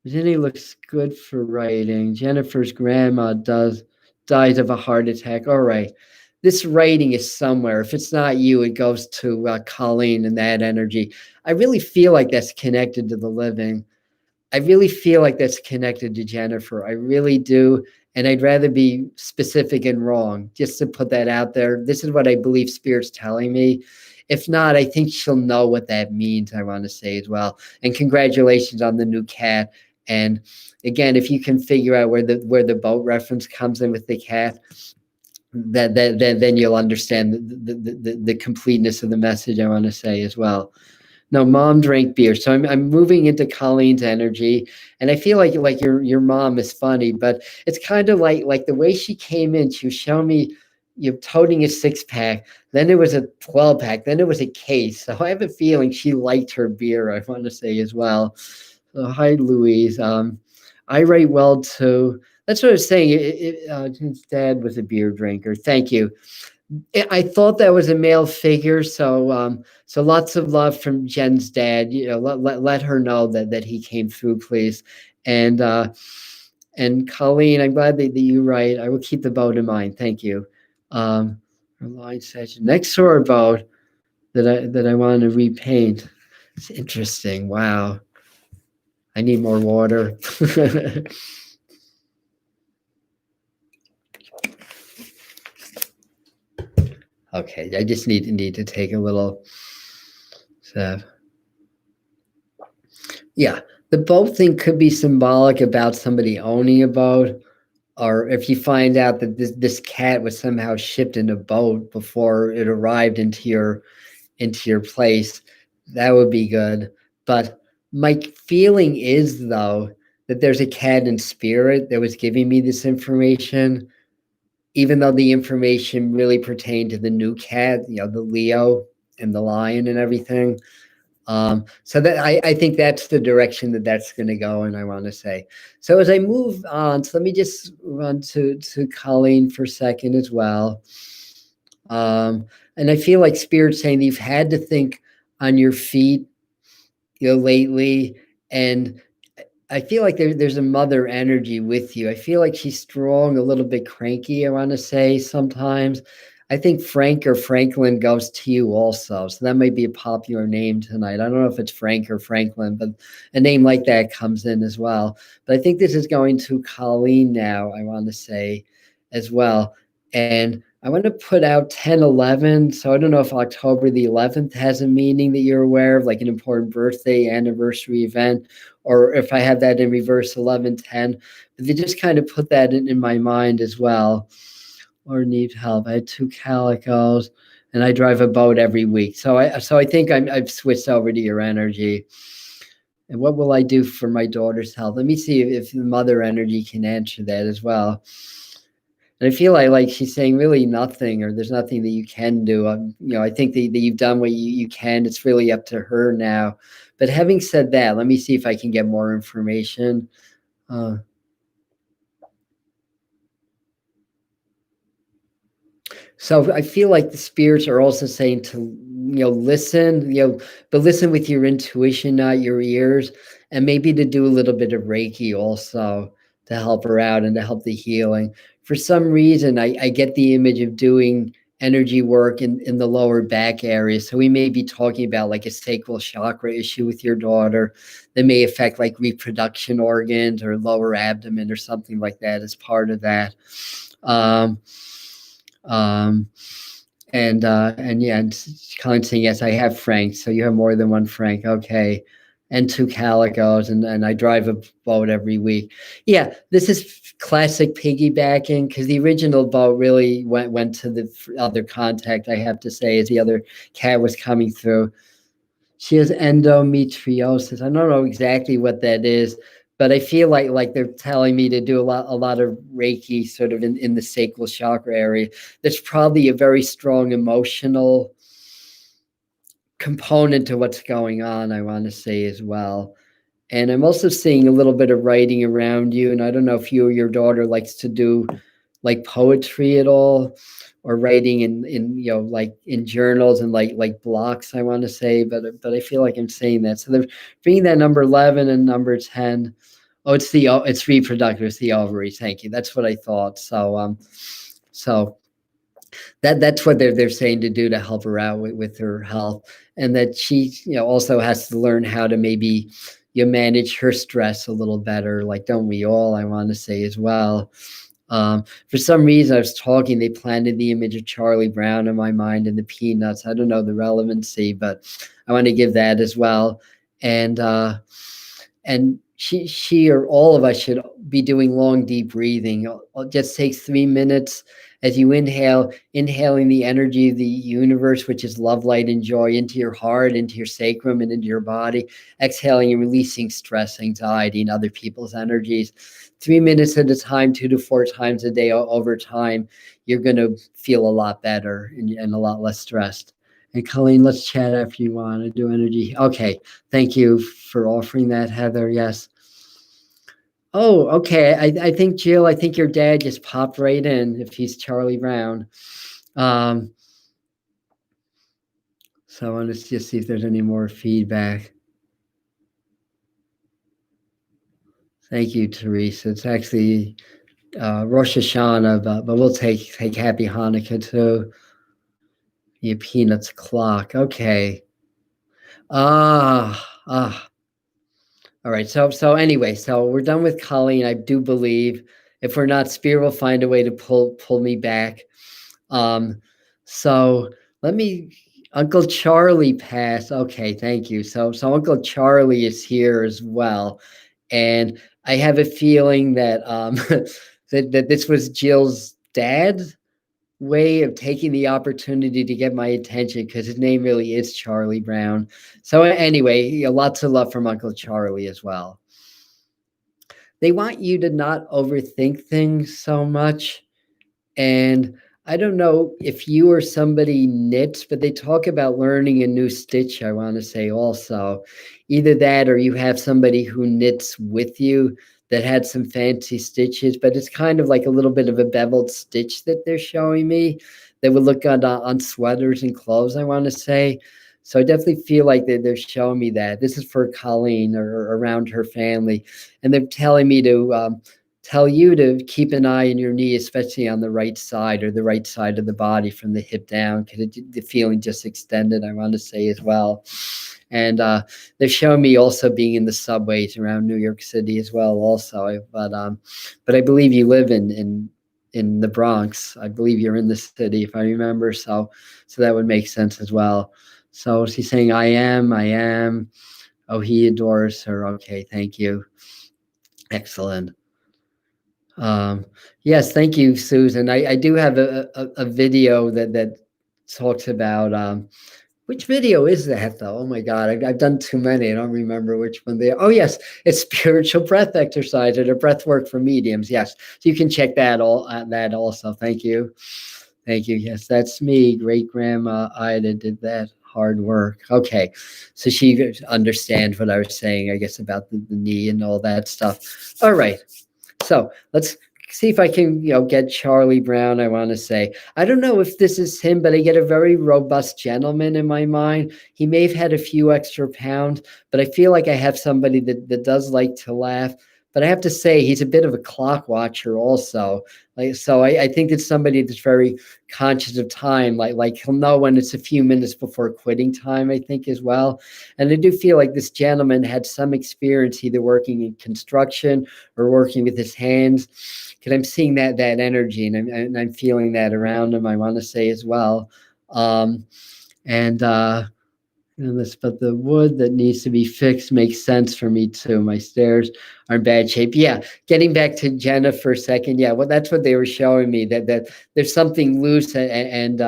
Jenny looks good for writing. Jennifer's grandma dies of a heart attack. All right. This writing is somewhere. If it's not you, it goes to Colleen and that energy. I really feel like that's connected to the living. I really feel like that's connected to Jennifer. I really do. And I'd rather be specific and wrong, just to put that out there. This is what I believe Spirit's telling me. If not, I think she'll know what that means, I want to say as well. And congratulations on the new cat. And again, if you can figure out where the boat reference comes in with the cat, then you'll understand the completeness of the message, I want to say as well. No, mom drank beer. So I'm moving into Colleen's energy, and I feel like your mom is funny, but it's kind of like the way she came in. She was showing me you're toting a 6-pack, then it was a 12-pack, then it was a case. So I have a feeling she liked her beer, I want to say as well. So hi, Louise. I write well too. That's what I was saying. His dad was a beer drinker. Thank you. I thought that was a male figure, so so lots of love from Jen's dad. Let her know that he came through, please. And Colleen, I'm glad that you write. I will keep the boat in mind. Thank you. Our line session next to our boat that I want to repaint. It's interesting. Wow. I need more water. Okay, I just need to take a little sip. Yeah, the boat thing could be symbolic about somebody owning a boat, or if you find out that this cat was somehow shipped in a boat before it arrived into your place, that would be good. But my feeling is, though, that there's a cat in spirit that was giving me this information, even though the information really pertained to the new cat, the Leo and the lion and everything. So that I think that's the direction that's going to go, and I want to say. So as I move on, so let me just run to Colleen for a second as well. And I feel like Spirit's saying that you've had to think on your feet, lately, and I feel like there's a mother energy with you. I feel like she's strong, a little bit cranky, I want to say sometimes. I think Frank or Franklin goes to you also. So that might be a popular name tonight. I don't know if it's Frank or Franklin, but a name like that comes in as well. But I think this is going to Colleen now, I want to say as well. And I want to put out 10/11. So I don't know if October the 11th has a meaning that you're aware of, like an important birthday, anniversary event, or if I have that in reverse 11/10. But they just kind of put that in my mind as well. Or need help. I had two calicos, and I drive a boat every week. So I think I've switched over to your energy. And what will I do for my daughter's health? Let me see if the mother energy can answer that as well. And I feel like she's saying really nothing, or there's nothing that you can do. I think that you've done what you can. It's really up to her now. But having said that, let me see if I can get more information. So I feel like the spirits are also saying to, listen, but listen with your intuition, not your ears, and maybe to do a little bit of Reiki also to help her out and to help the healing. For some reason, I get the image of doing energy work in the lower back area. So we may be talking about like a sacral chakra issue with your daughter that may affect like reproduction organs or lower abdomen or something like that as part of that. Um, um, and yeah, and Colin saying, yes, I have Frank. So you have more than one Frank. Okay. And two calicos, and I drive a boat every week. Yeah, this is classic piggybacking, because the original boat really went to the other contact, I have to say, as the other cat was coming through. She has endometriosis. I don't know exactly what that is, but I feel like they're telling me to do a lot of Reiki sort of in the sacral chakra area. There's probably a very strong emotional component to what's going on, I want to say as well. And I'm also seeing a little bit of writing around you. And I don't know if you or your daughter likes to do like poetry at all, or writing in like in journals and like blocks, I want to say, but I feel like I'm saying that. So they're bringing that number 11 and number 10. Oh, it's reproductive, it's the ovaries. Thank you. That's what I thought. So that's what they're saying to do to help her out with her health, and that she also has to learn how to maybe manage her stress a little better, like don't we all, I want to say as well. For some reason I was talking, they planted the image of Charlie Brown in my mind and the Peanuts. I don't know the relevancy, but I want to give that as well. And she or all of us should be doing long deep breathing. It just takes 3 minutes as you inhaling the energy of the universe, which is love, light, and joy, into your heart, into your sacrum, and into your body. Exhaling and releasing stress, anxiety, and other people's energies. 3 minutes at a time, 2 to 4 times a day. Over time, you're going to feel a lot better and a lot less stressed. And Colleen, let's chat after you want to do energy. Okay. Thank you for offering that, Heather. Yes. Oh, okay. I think, Jill, I think your dad just popped right in if he's Charlie Brown. So I want to just see if there's any more feedback. Thank you, Teresa. It's actually Rosh Hashanah, but we'll take Happy Hanukkah too. Your Peanuts clock. Okay. All right. So anyway, so we're done with Colleen. I do believe if we're not, Spirit will find a way to pull me back. So let me. Uncle Charlie passed. Okay, thank you. So Uncle Charlie is here as well, and I have a feeling that that this was Jill's dad way of taking the opportunity to get my attention, because his name really is Charlie Brown. So anyway, lots of love from Uncle Charlie as well. They want you to not overthink things so much. And I don't know if you or somebody knits, but they talk about learning a new stitch, I want to say also. Either that, or you have somebody who knits with you that had some fancy stitches, but it's kind of like a little bit of a beveled stitch that they're showing me that would look on sweaters and clothes, I want to say. So I definitely feel like they're showing me that. This is for Colleen or around her family. And they're telling me to tell you to keep an eye on your knee, especially on the right side or the right side of the body from the hip down, because the feeling just extended, I want to say as well. And they've shown me also being in the subways around New York City as well, also. But I believe you live in the Bronx. I believe you're in the city, if I remember. So that would make sense as well. So she's saying, I am. Oh, he adores her. Okay, thank you. Excellent. Yes, thank you, Susan. I do have a video that talks about which video is that though? Oh my God, I've done too many. I don't remember which one they are. Oh yes, it's spiritual breath exercise or breath work for mediums. Yes, so you can check that that also. Thank you. Thank you. Yes, that's me. Great grandma Ida did that hard work. Okay, so she understands what I was saying, I guess, about the knee and all that stuff. All right. So let's see if I can, get Charlie Brown. I want to say, I don't know if this is him, but I get a very robust gentleman in my mind. He may have had a few extra pounds, but I feel like I have somebody that does like to laugh. But I have to say, he's a bit of a clock watcher also. So I think it's somebody that's very conscious of time. Like he'll know when it's a few minutes before quitting time, I think, as well. And I do feel like this gentleman had some experience either working in construction or working with his hands, because I'm seeing that energy, and I'm feeling that around him, I want to say as well. And but the wood that needs to be fixed makes sense for me too. My stairs are in bad shape. Yeah, getting back to Jenna for a second. Yeah, well, that's what they were showing me, that there's something loose, and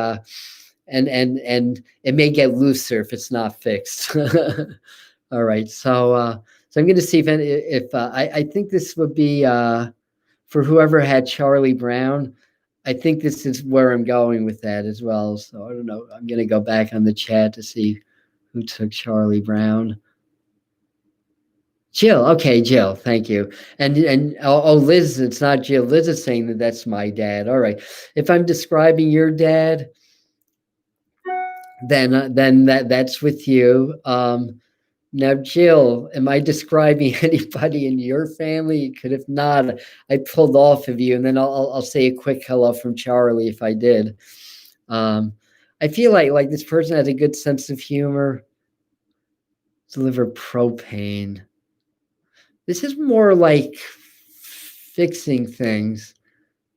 it may get looser if it's not fixed. All right, so I'm going to see if I think this would be for whoever had Charlie Brown. I think this is where I'm going with that as well. So I don't know. I'm going to go back on the chat to see who took Charlie Brown. Jill. Okay, Jill. Thank you. And Liz, it's not Jill. Liz is saying that that's my dad. All right. If I'm describing your dad, then that's with you. Now, Jill, am I describing anybody in your family? Because if not, I pulled off of you, and then I'll say a quick hello from Charlie if I did. I feel like this person has a good sense of humor. Deliver propane. This is more like fixing things.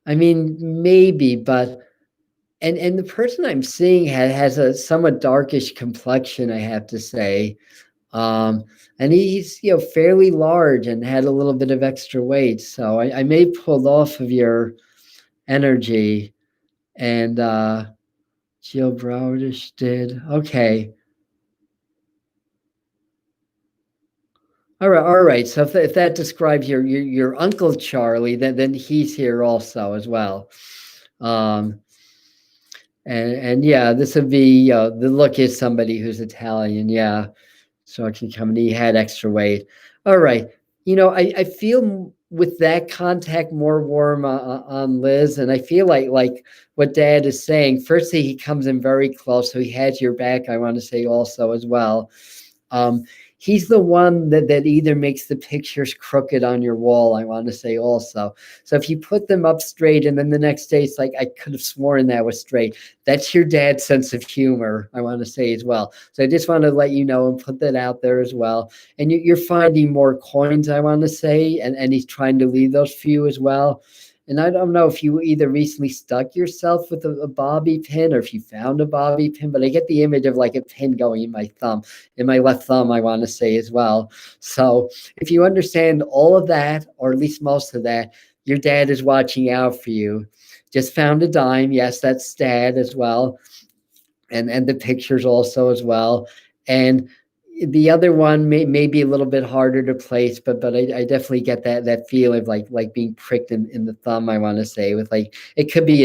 I mean, maybe, but and the person I'm seeing has a somewhat darkish complexion, I have to say. And he's fairly large and had a little bit of extra weight. So I may pull off of your energy. And Jill Browdish did. Okay. All right. So if that describes your Uncle Charlie, then he's here also as well. And yeah, this would be the look is somebody who's Italian. Yeah. So it can come and he had extra weight. All right. I feel with that contact more warm on Liz. And I feel like what Dad is saying, firstly, he comes in very close. So he has your back, I want to say also as well. He's the one that either makes the pictures crooked on your wall, I want to say also. So if you put them up straight and then the next day it's like, I could have sworn that was straight. That's your dad's sense of humor, I want to say as well. So I just want to let you know and put that out there as well. And you're finding more coins, I want to say, and he's trying to leave those few as well. And I don't know if you either recently stuck yourself with a bobby pin or if you found a bobby pin, but I get the image of like a pin going in my left thumb, I want to say as well. So if you understand all of that, or at least most of that, your dad is watching out for you. Just found a dime. Yes, that's Dad as well. And the pictures also as well. And the other one may be a little bit harder to place, but I definitely get that feel of like being pricked in the thumb, I want to say, with like, it could be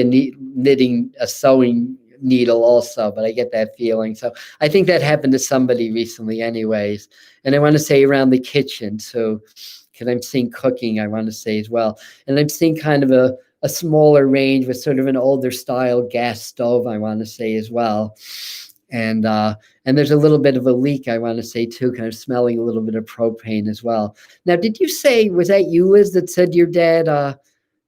a sewing needle also, but I get that feeling. So I think that happened to somebody recently anyways. And I want to say around the kitchen. So, because I'm seeing cooking, I want to say as well. And I'm seeing kind of a smaller range with sort of an older style gas stove, I want to say as well. and there's a little bit of a leak, I want to say too, kind of smelling a little bit of propane as well. Now, did you say, was that you, Liz, that said your dad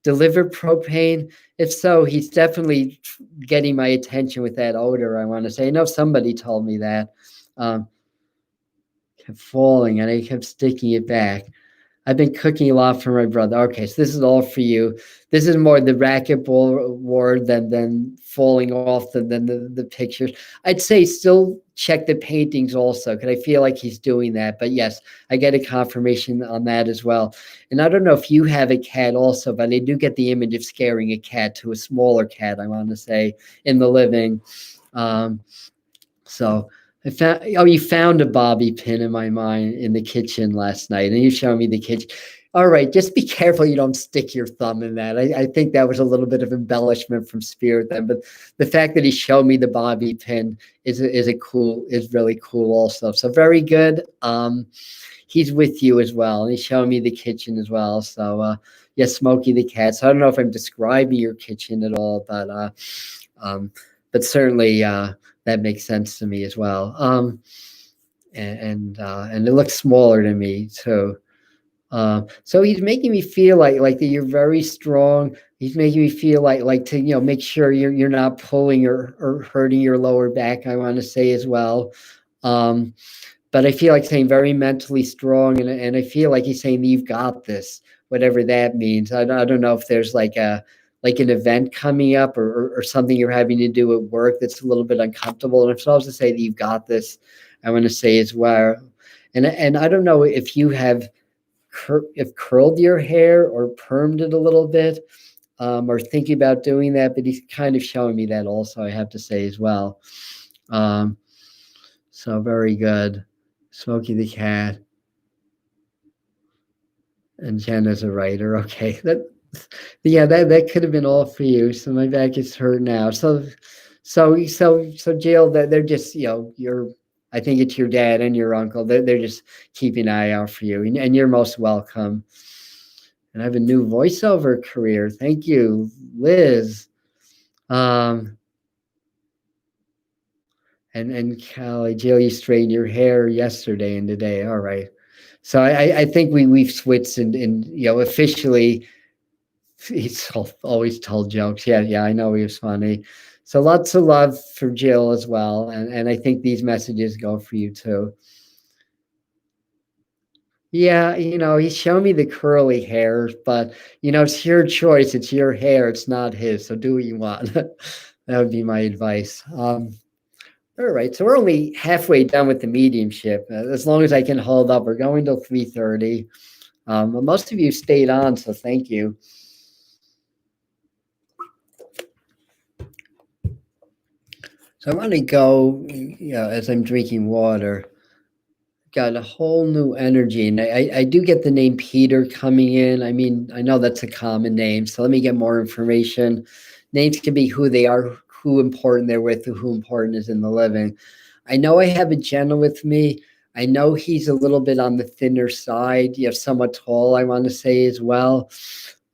delivered propane? If so, he's definitely getting my attention with that odor, I want to say. I know somebody told me that. Kept falling and I kept sticking it back. I've been cooking a lot for my brother. Okay, so this is all for you. This is more the racquetball award than falling off than the pictures. I'd say still check the paintings also, because I feel like he's doing that. But yes, I get a confirmation on that as well. And I don't know if you have a cat also, but I do get the image of scaring a cat, to a smaller cat, I want to say, in the living. So I found, oh, you found a bobby pin in my mind in the kitchen last night, and you showed me the kitchen. All right, just be careful you don't stick your thumb in that. I think that was a little bit of embellishment from Spirit then, but the fact that he showed me the bobby pin is really cool also. So very good. He's with you as well, and he's showing me the kitchen as well. So yes, Smokey the cat. So I don't know if I'm describing your kitchen at all, but certainly that makes sense to me as well. And it looks smaller to me too. So he's making me feel like that you're very strong. He's making me feel like to make sure you're not pulling or hurting your lower back, I want to say as well. But I feel like saying very mentally strong, and I feel like he's saying you've got this, whatever that means. I don't know if there's like an event coming up or something you're having to do at work that's a little bit uncomfortable. And if I was to say that you've got this, I want to say as well. And I don't know if you have curled your hair or permed it a little bit, or thinking about doing that, but he's kind of showing me that also, I have to say as well. So very good. Smokey the cat. And Jen is a writer. Okay. That could have been all for you. So my back is hurt now. So Jill, they're just, I think it's your dad and your uncle. They're just keeping an eye out for you, and you're most welcome. And I have a new voiceover career. Thank you, Liz. And Callie, Jill, you straightened your hair yesterday and today. All right. So I think we've switched and officially. He's always told jokes. Yeah, I know he was funny. So lots of love for Jill as well, and I think these messages go for you too. Yeah, he's showing me the curly hair, but it's your choice. It's your hair. It's not his. So do what you want. That would be my advice. All right, so we're only halfway done with the mediumship. As long as I can hold up, we're going till 3:30. Most of you stayed on, so thank you. So I want to go, as I'm drinking water, got a whole new energy. And I do get the name Peter coming in. I mean, I know that's a common name. So let me get more information. Names can be who they are, who important they're with, who important is in the living. I know I have a Jenna with me. I know he's a little bit on the thinner side, somewhat tall, I want to say as well.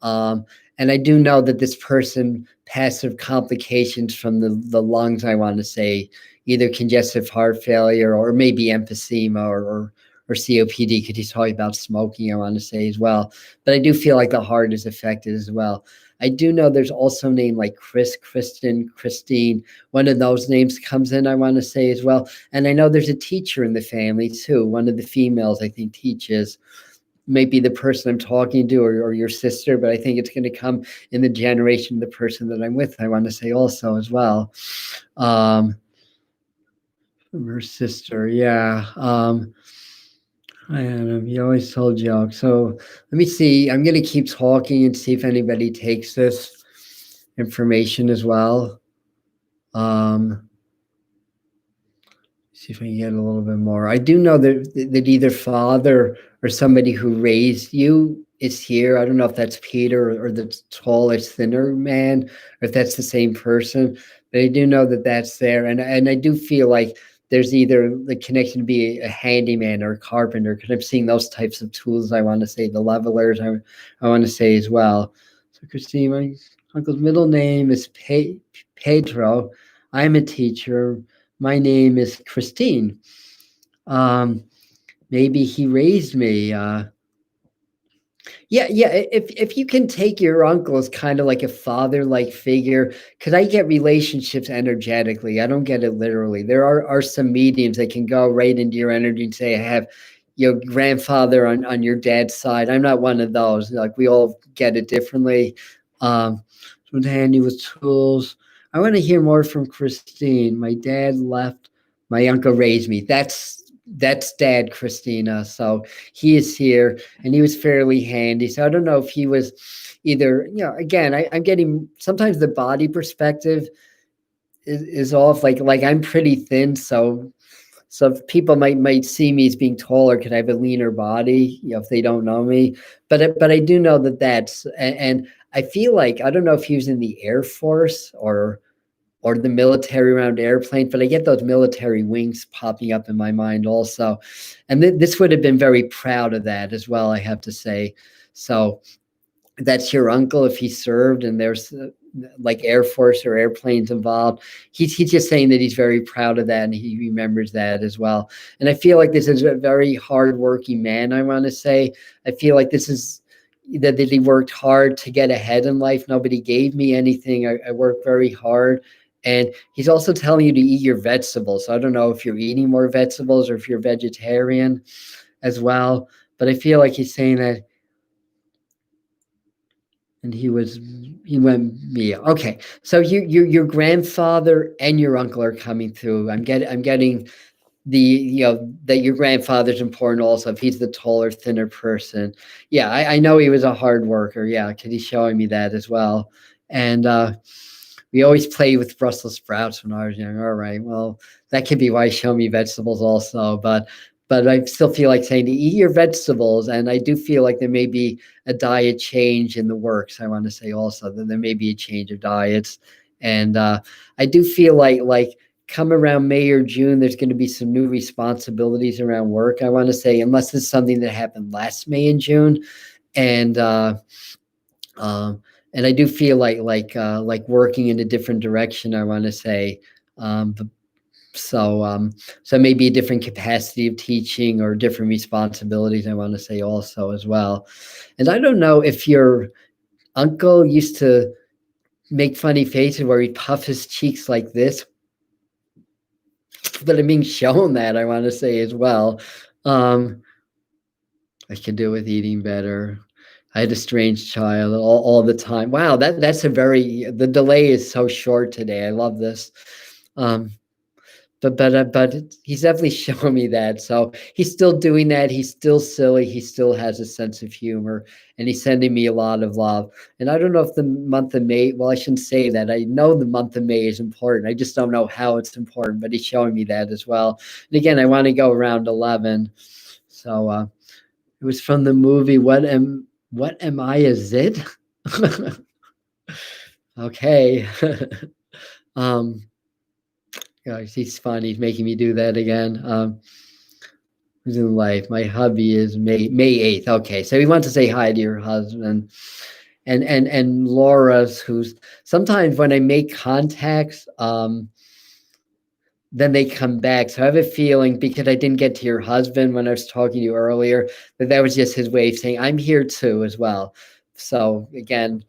And I do know that this person passive complications from the lungs, I want to say, either congestive heart failure or maybe emphysema or COPD, because he's talking about smoking, I want to say as well. But I do feel like the heart is affected as well. I do know there's also a name like Chris, Kristen, Christine. One of those names comes in, I want to say as well. And I know there's a teacher in the family too. One of the females, I think, teaches. Maybe the person I'm talking to or your sister, but I think it's going to come in the generation of the person that I'm with, I want to say also as well. Her sister, yeah. You always told jokes. So let me see. I'm going to keep talking and see if anybody takes this information as well. See if I can get a little bit more. I do know that either father or somebody who raised you is here. I don't know if that's Peter or the taller, thinner man, or if that's the same person. But I do know that that's there, and I do feel like there's either the connection to be a handyman or a carpenter, because I'm seeing those types of tools. I want to say the levelers. I want to say as well. So Christine, my uncle's middle name is Pedro. I'm a teacher. My name is Christine. Um, maybe he raised me. Yeah. If you can take your uncle as kind of like a father-like figure, because I get relationships energetically. I don't get it literally. There are some mediums that can go right into your energy and say, I have your grandfather on your dad's side. I'm not one of those. Like we all get it differently. So handy with tools. I want to hear more from Christine. My dad left. My uncle raised me. That's Dad, Christina. So he is here and he was fairly handy. So I don't know if he was either, again, I'm getting sometimes the body perspective is off. Like I'm pretty thin, so people might see me as being taller because I have a leaner body, if they don't know me. But I do know that's and I feel like I don't know if he was in the Air Force or the military around airplanes, but I get those military wings popping up in my mind also. And this would have been very proud of that as well, I have to say. So that's your uncle if he served and there's like Air Force or airplanes involved. He's just saying that he's very proud of that and he remembers that as well. And I feel like this is a very hardworking man, I want to say. I feel like this is that he worked hard to get ahead in life. Nobody gave me anything. I worked very hard. And he's also telling you to eat your vegetables. So I don't know if you're eating more vegetables or if you're vegetarian as well. But I feel like he's saying that and he went me okay. So your grandfather and your uncle are coming through. I'm getting the that your grandfather's important also if he's the taller, thinner person. Yeah, I know he was a hard worker. Yeah, because he's showing me that as well. And we always play with Brussels sprouts when I was young. All right, well, that could be why he showed me vegetables also. But I still feel like saying to eat your vegetables, and I do feel like there may be a diet change in the works. I want to say also that there may be a change of diets, and I do feel like come around May or June, there's going to be some new responsibilities around work. I want to say, unless it's something that happened last May and June, and um, and I do feel like working in a different direction. I want to say, but so maybe a different capacity of teaching or different responsibilities. I want to say also as well, and I don't know if your uncle used to make funny faces where he'd puff his cheeks like this, but I'm being shown that I want to say as well. Um, I could do with eating better. I had a strange child all the time. Wow, that's the delay is so short today. I love this. Um, but he's definitely showing me that. So he's still doing that. He's still silly. He still has a sense of humor, and he's sending me a lot of love. And I don't know if the month of May. Well, I shouldn't say that. I know the month of May is important. I just don't know how it's important. But he's showing me that as well. And again, I want to go around 11. So it was from the movie What Am I? Is it? Okay. um Gosh, he's fun. He's making me do that again. Who's in life? My hubby is May 8th. Okay, so he wants to say hi to your husband. And Laura's who's sometimes when I make contacts, then they come back. So I have a feeling because I didn't get to your husband when I was talking to you earlier, that was just his way of saying, I'm here too as well. So again,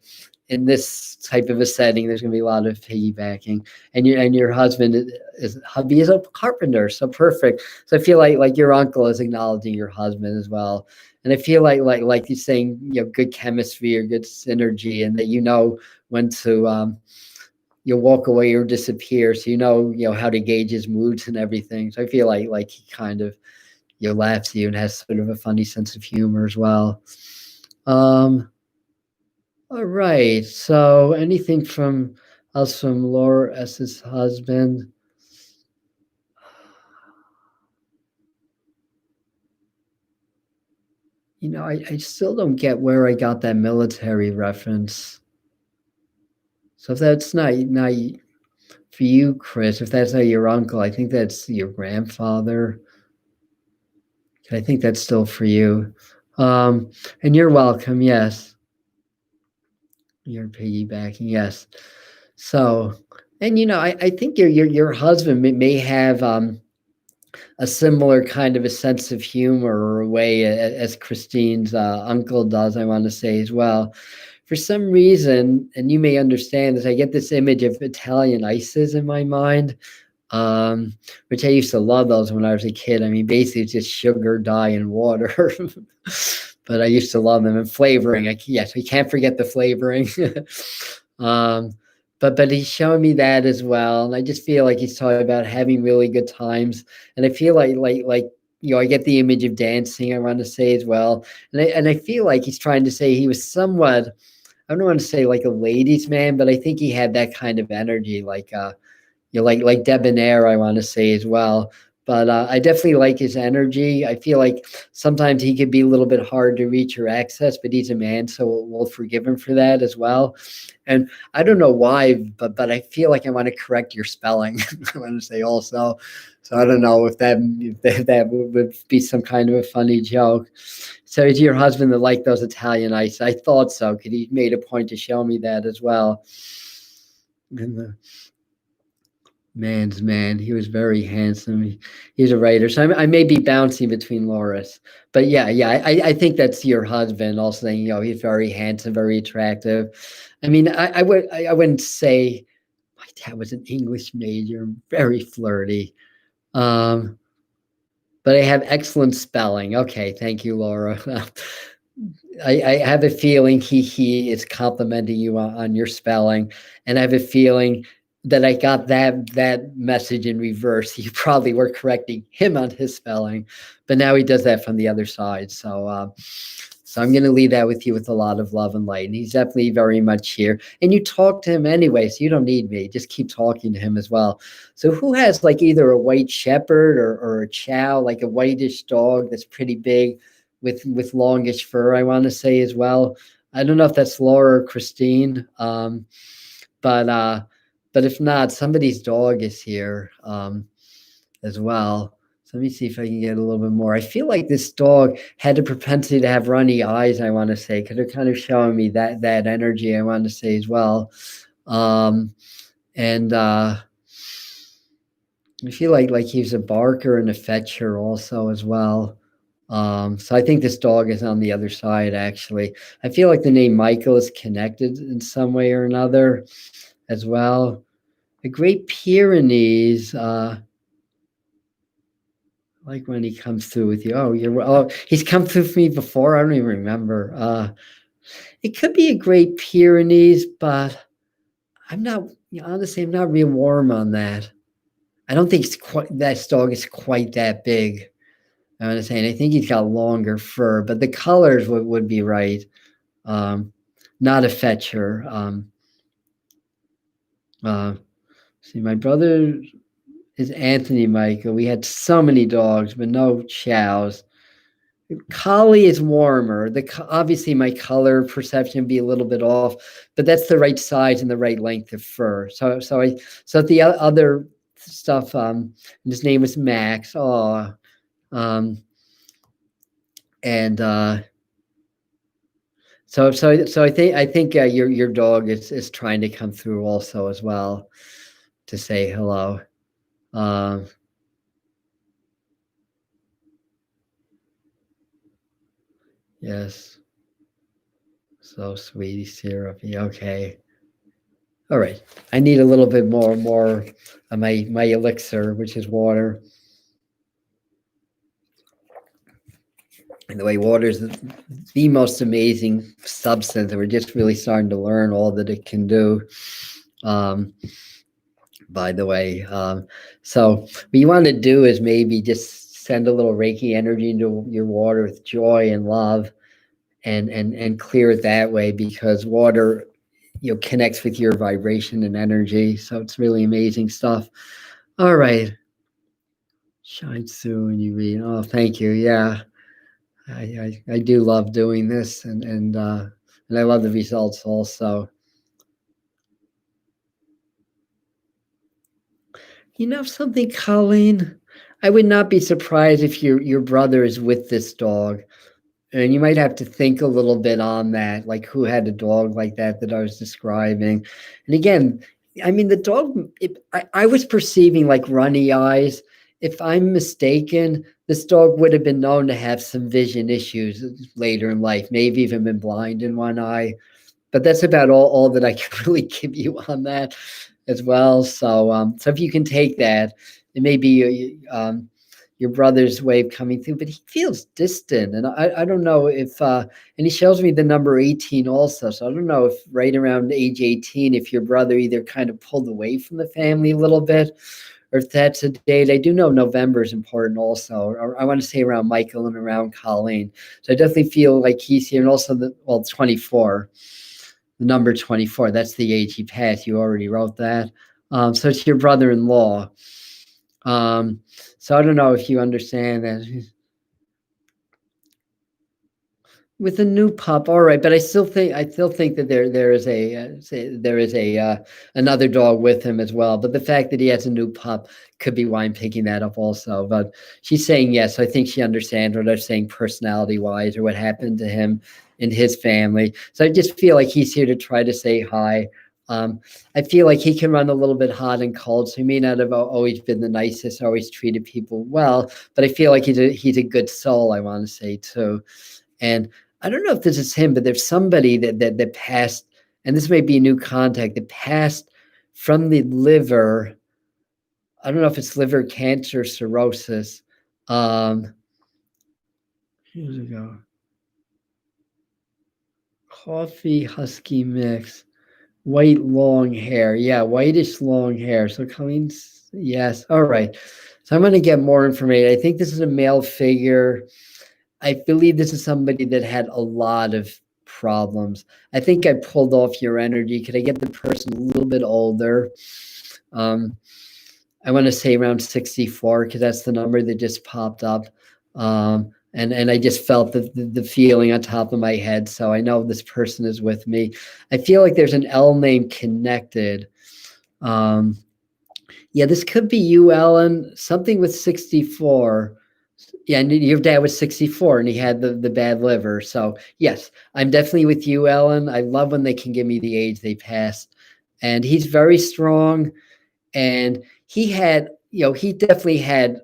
in this type of a setting, there's going to be a lot of piggybacking. And your husband is hubby is a carpenter, so perfect. So I feel like your uncle is acknowledging your husband as well. And I feel like you're saying, good chemistry or good synergy, and that when to you'll walk away or disappear, so how to gauge his moods and everything. So I feel like he kind of laughs at you and has sort of a funny sense of humor as well. All right. So anything from Laura S.'s husband? I still don't get where I got that military reference. So if that's not for you, Chris, if that's not your uncle, I think that's your grandfather. I think that's still for you. And you're welcome. Yes. You're piggybacking. Yes. So And I think your husband may have a similar kind of a sense of humor or a way as Christine's uncle does, I want to say as well. For some reason, and you may understand this, I get this image of Italian ices in my mind, um, which I used to love those when I was a kid. I mean, basically it's just sugar, dye, and water. But I used to love them and flavoring. Yes, we can't forget the flavoring. um, but he's showing me that as well, and I just feel like he's talking about having really good times, and I feel like I get the image of dancing. I want to say as well, and I feel like he's trying to say he was somewhat. I don't want to say like a ladies' man, but I think he had that kind of energy, like like debonair, I want to say as well. But I definitely like his energy. I feel like sometimes he could be a little bit hard to reach or access, but he's a man, so we'll forgive him for that as well. And I don't know why, but I feel like I want to correct your spelling. I want to say also. So I don't know if that would be some kind of a funny joke. So is your husband that like those Italian ice? I thought so, because he made a point to show me that as well. And man's man, he was very handsome. He's a writer, so I may be bouncing between Loris, but yeah, I think that's your husband. Also saying, he's very handsome, very attractive. I mean, I wouldn't say my dad was an English major, very flirty. Um, but I have excellent spelling. Okay, thank you, Laura. I have a feeling he is complimenting you on your spelling, and I have a feeling that I got that message in reverse. You probably were correcting him on his spelling, but now he does that from the other side. So I'm going to leave that with you with a lot of love and light. And he's definitely very much here. And you talk to him anyway, so you don't need me. Just keep talking to him as well. So who has like either a white shepherd or a chow, like a whitish dog that's pretty big with longish fur, I want to say as well. I don't know if that's Laura or Christine, but but if not, somebody's dog is here as well. So let me see if I can get a little bit more. I feel like this dog had a propensity to have runny eyes, I want to say, because they're kind of showing me that energy, I want to say as well. And I feel like he's a barker and a fetcher also as well. So I think this dog is on the other side, actually. I feel like the name Michael is connected in some way or another as well. The Great Pyrenees, like when he comes through with you. He's come through for me before. I don't even remember. It could be a Great Pyrenees, but I'm not, honestly, I'm not real warm on that. I don't think that dog is quite that big. I'm just saying, I think he's got longer fur, but the colors would be right. Um, Not a fetcher. Uh, See, my brother is Anthony Michael. We had so many dogs, but no chows. Collie is warmer. Obviously my color perception be a little bit off, but that's the right size and the right length of fur. So the other stuff. His name was Max. Oh, um, and so I think your dog is trying to come through also as well to say hello. Um, yes. So sweetie syrupy. Okay. All right. I need a little bit more of my elixir, which is water. And the way water is the most amazing substance, and we're just really starting to learn all that it can do. By the way, so what you want to do is maybe just send a little Reiki energy into your water with joy and love, and clear it that way, because water connects with your vibration and energy. So it's really amazing stuff. All right. Shine through when you read. Oh, thank you. Yeah. I do love doing this, and I love the results also. Something, Colleen? I would not be surprised if your brother is with this dog. And you might have to think a little bit on that, like who had a dog like that I was describing. And again, I mean, the dog, I was perceiving like runny eyes. If I'm mistaken, this dog would have been known to have some vision issues later in life, maybe even been blind in one eye. But that's about all that I can really give you on that as well. So if you can take that, it may be your brother's way of coming through, but he feels distant, and I don't know if and he shows me the number 18 also. So I don't know if right around age 18, if your brother either kind of pulled away from the family a little bit, or if that's a date. I do know November is important also. Or I want to say around Michael and around Colleen. So I definitely feel like he's here, and also 24. The number 24, that's the age he passed. You already wrote that. So it's your brother-in-law. So I don't know if you understand that. With a new pup, all right, but I still think that there is a another dog with him as well. But the fact that he has a new pup could be why I'm picking that up also. But she's saying yes. I think she understands what I'm saying personality wise, or what happened to him in his family. So I just feel like he's here to try to say hi. I feel like he can run a little bit hot and cold, so he may not have always been the nicest, always treated people well. But I feel like he's a good soul, I want to say too. And I don't know if this is him, but there's somebody that passed, and this may be a new contact, that passed from the liver. I don't know if it's liver cancer, cirrhosis. Here we go. Coffee husky mix, white long hair. Yeah, whitish long hair. So Colleen's, yes. All right. So I'm going to get more information. I think this is a male figure. I believe this is somebody that had a lot of problems. I think I pulled off your energy. Could I get the person a little bit older? I want to say around 64, because that's the number that just popped up. And I just felt the feeling on top of my head. So I know this person is with me. I feel like there's an L name connected. Yeah, this could be you, Ellen. Something with 64. Yeah, and your dad was 64 and he had the bad liver. So yes, I'm definitely with you, Ellen. I love when they can give me the age they passed. And he's very strong. And he had, he definitely had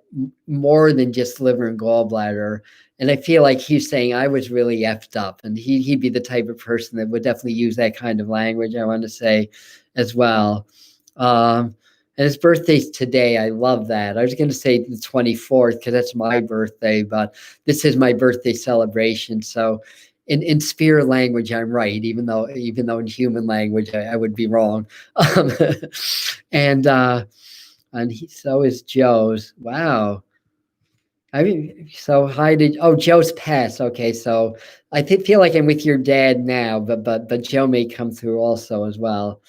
more than just liver and gallbladder. And I feel like he's saying I was really effed up. And he'd be the type of person that would definitely use that kind of language, I want to say, as well. And his birthday's today. I love that. I was going to say the 24th because that's my birthday, but this is my birthday celebration. So in spirit language, I'm right, even though in human language, I would be wrong. And so is Joe's. Wow. I mean, so Joe's passed. Okay, so I feel like I'm with your dad now, but Joe may come through also as well.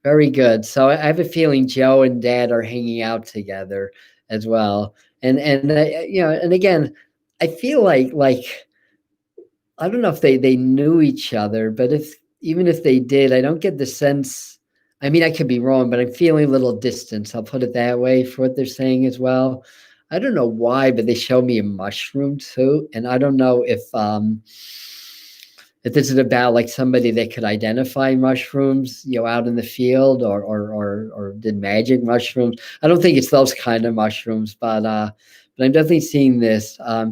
Very good. So I have a feeling Joe and Dad are hanging out together as well. And and again, I feel like I don't know if they knew each other, but even if they did, I don't get the sense. I mean, I could be wrong, but I'm feeling a little distance. I'll put it that way for what they're saying as well. I don't know why, but they showed me a mushroom too, and I don't know if this is about like somebody that could identify mushrooms, out in the field, or did magic mushrooms. I don't think it's those kind of mushrooms, but I'm definitely seeing this. I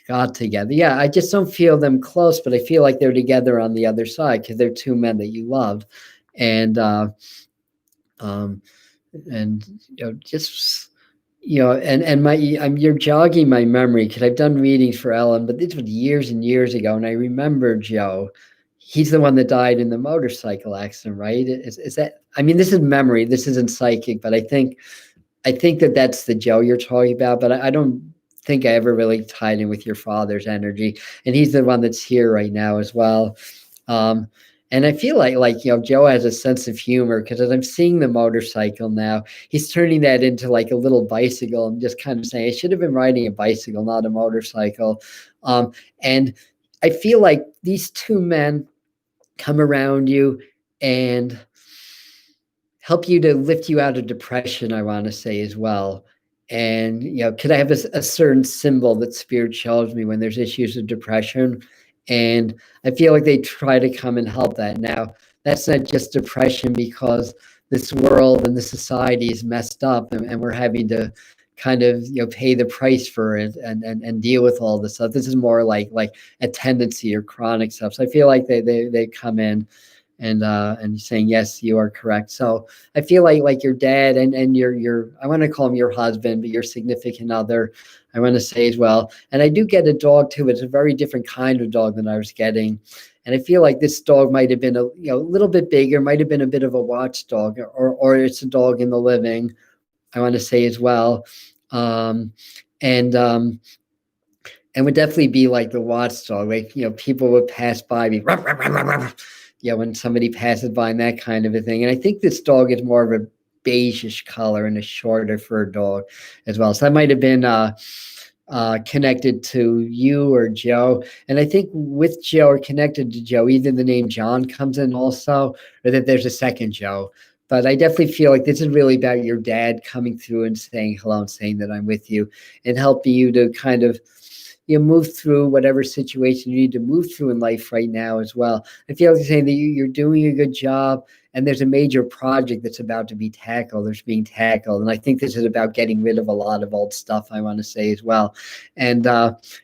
got together. Yeah, I just don't feel them close, but I feel like they're together on the other side because they're two men that you love, and just you're jogging my memory because I've done readings for Ellen, but this was years and years ago, and I remember Joe. He's the one that died in the motorcycle accident, right? Is that? I mean, this is memory. This isn't psychic, but I think that's the Joe you're talking about. But I don't think I ever really tied in with your father's energy, and he's the one that's here right now as well. And I feel like Joe has a sense of humor because as I'm seeing the motorcycle now, he's turning that into like a little bicycle. I'm just kind of saying I should have been riding a bicycle, not a motorcycle. And I feel like these two men come around you and help you to lift you out of depression, I want to say as well. And, could I have a certain symbol that spirit shows me when there's issues of depression? And I feel like they try to come and help that. Now, that's not just depression because this world and the society is messed up, and we're having to kind of pay the price for it, and deal with all this stuff. This is more like a tendency or chronic stuff. So I feel like they come in and saying, yes, you are correct. So I feel like your dad and your I want to call him your husband, but your significant other, I want to say as well. And I do get a dog too. It's a very different kind of dog than I was getting. And I feel like this dog might have been a little bit bigger, might have been a bit of a watchdog, or it's a dog in the living, I want to say as well. Um, and and would definitely be like the watchdog. Like, people would pass by me, when somebody passes by, and that kind of a thing. And I think this dog is more of a beigeish color and a shorter fur dog as well. So that might have been connected to you or Joe. And I think with Joe or connected to Joe, either the name John comes in also, or that there's a second Joe. But I definitely feel like this is really about your dad coming through and saying hello and saying that I'm with you and helping you to kind of move through whatever situation you need to move through in life right now as well. I feel like saying that you're doing a good job, and there's a major project that's about to be tackled. There's being tackled, and I think this is about getting rid of a lot of old stuff, I want to say as well. And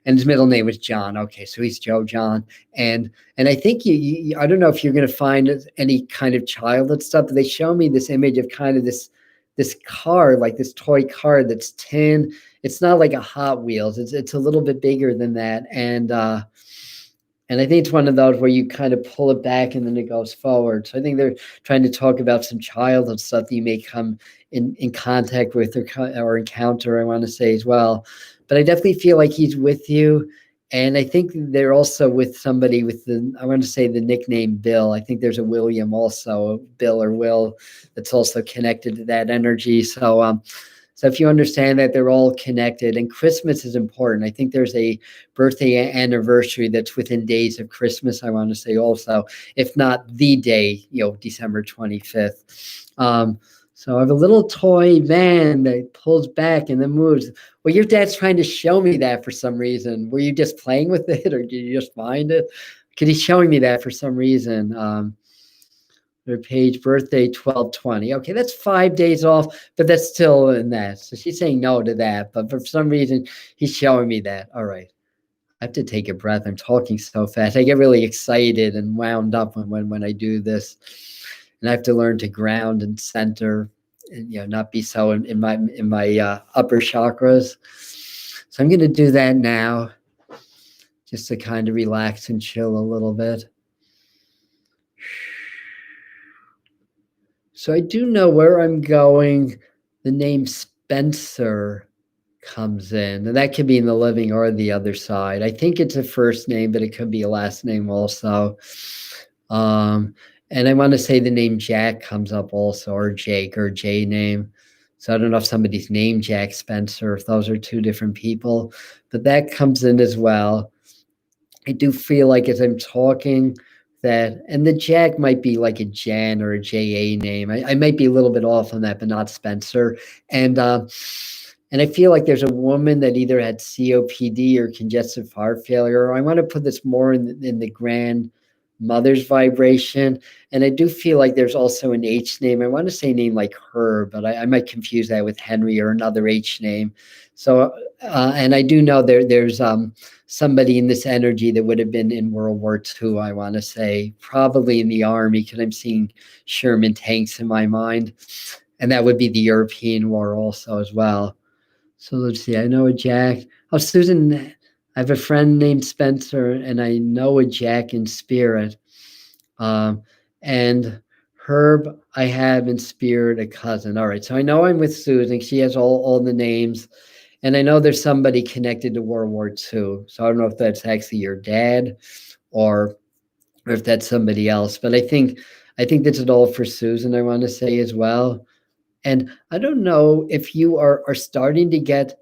his middle name was John. Okay, so he's Joe John, and I think I don't know if you're going to find any kind of childhood stuff, but they show me this image of kind of this car, like this toy car that's tin. It's not like a Hot Wheels. It's a little bit bigger than that, and I think it's one of those where you kind of pull it back and then it goes forward. So I think they're trying to talk about some childhood stuff that you may come in contact with or encounter, I want to say as well. But I definitely feel like he's with you. And I think they're also with somebody with I want to say the nickname Bill. I think there's a William also, Bill or Will, that's also connected to that energy. So if you understand that they're all connected, and Christmas is important. I think there's a birthday anniversary that's within days of Christmas, I want to say also, if not the day, December 25th. So I have a little toy van that pulls back and then moves. Well, your dad's trying to show me that for some reason. Were you just playing with it, or did you just find it? Because he's showing me that for some reason. Their page birthday 12/20. Okay, that's 5 days off, but that's still in that. So she's saying no to that, but for some reason he's showing me that. All right, I have to take a breath. I'm talking so fast. I get really excited and wound up when I do this, and I have to learn to ground and center, and not be so in my upper chakras. So I'm going to do that now, just to kind of relax and chill a little bit. So I do know where I'm going. The name Spencer comes in, and that could be in the living or the other side. I think it's a first name, but it could be a last name also. And I want to say the name Jack comes up also, or Jake, or J name. So I don't know if somebody's named Jack Spencer, if those are two different people, but that comes in as well. I do feel like as I'm talking that, and the Jack might be like a Jan or a JA name. I might be a little bit off on that, but not Spencer. And I feel like there's a woman that either had COPD or congestive heart failure. I want to put this more in the grandmother's vibration. And I do feel like there's also an H name. I want to say a name like her, but I might confuse that with Henry or another H name. So, and I do know there's somebody in this energy that would have been in World War II, I want to say, probably in the Army, because I'm seeing Sherman tanks in my mind. And that would be the European War also as well. So let's see, I know a Jack. Oh, Susan, I have a friend named Spencer, and I know a Jack in spirit. And Herb, I have in spirit a cousin. All right, so I know I'm with Susan. She has all the names. And I know there's somebody connected to World War II. So I don't know if that's actually your dad or if that's somebody else. But I think that's it all for Susan, I want to say as well. And I don't know if you are starting to get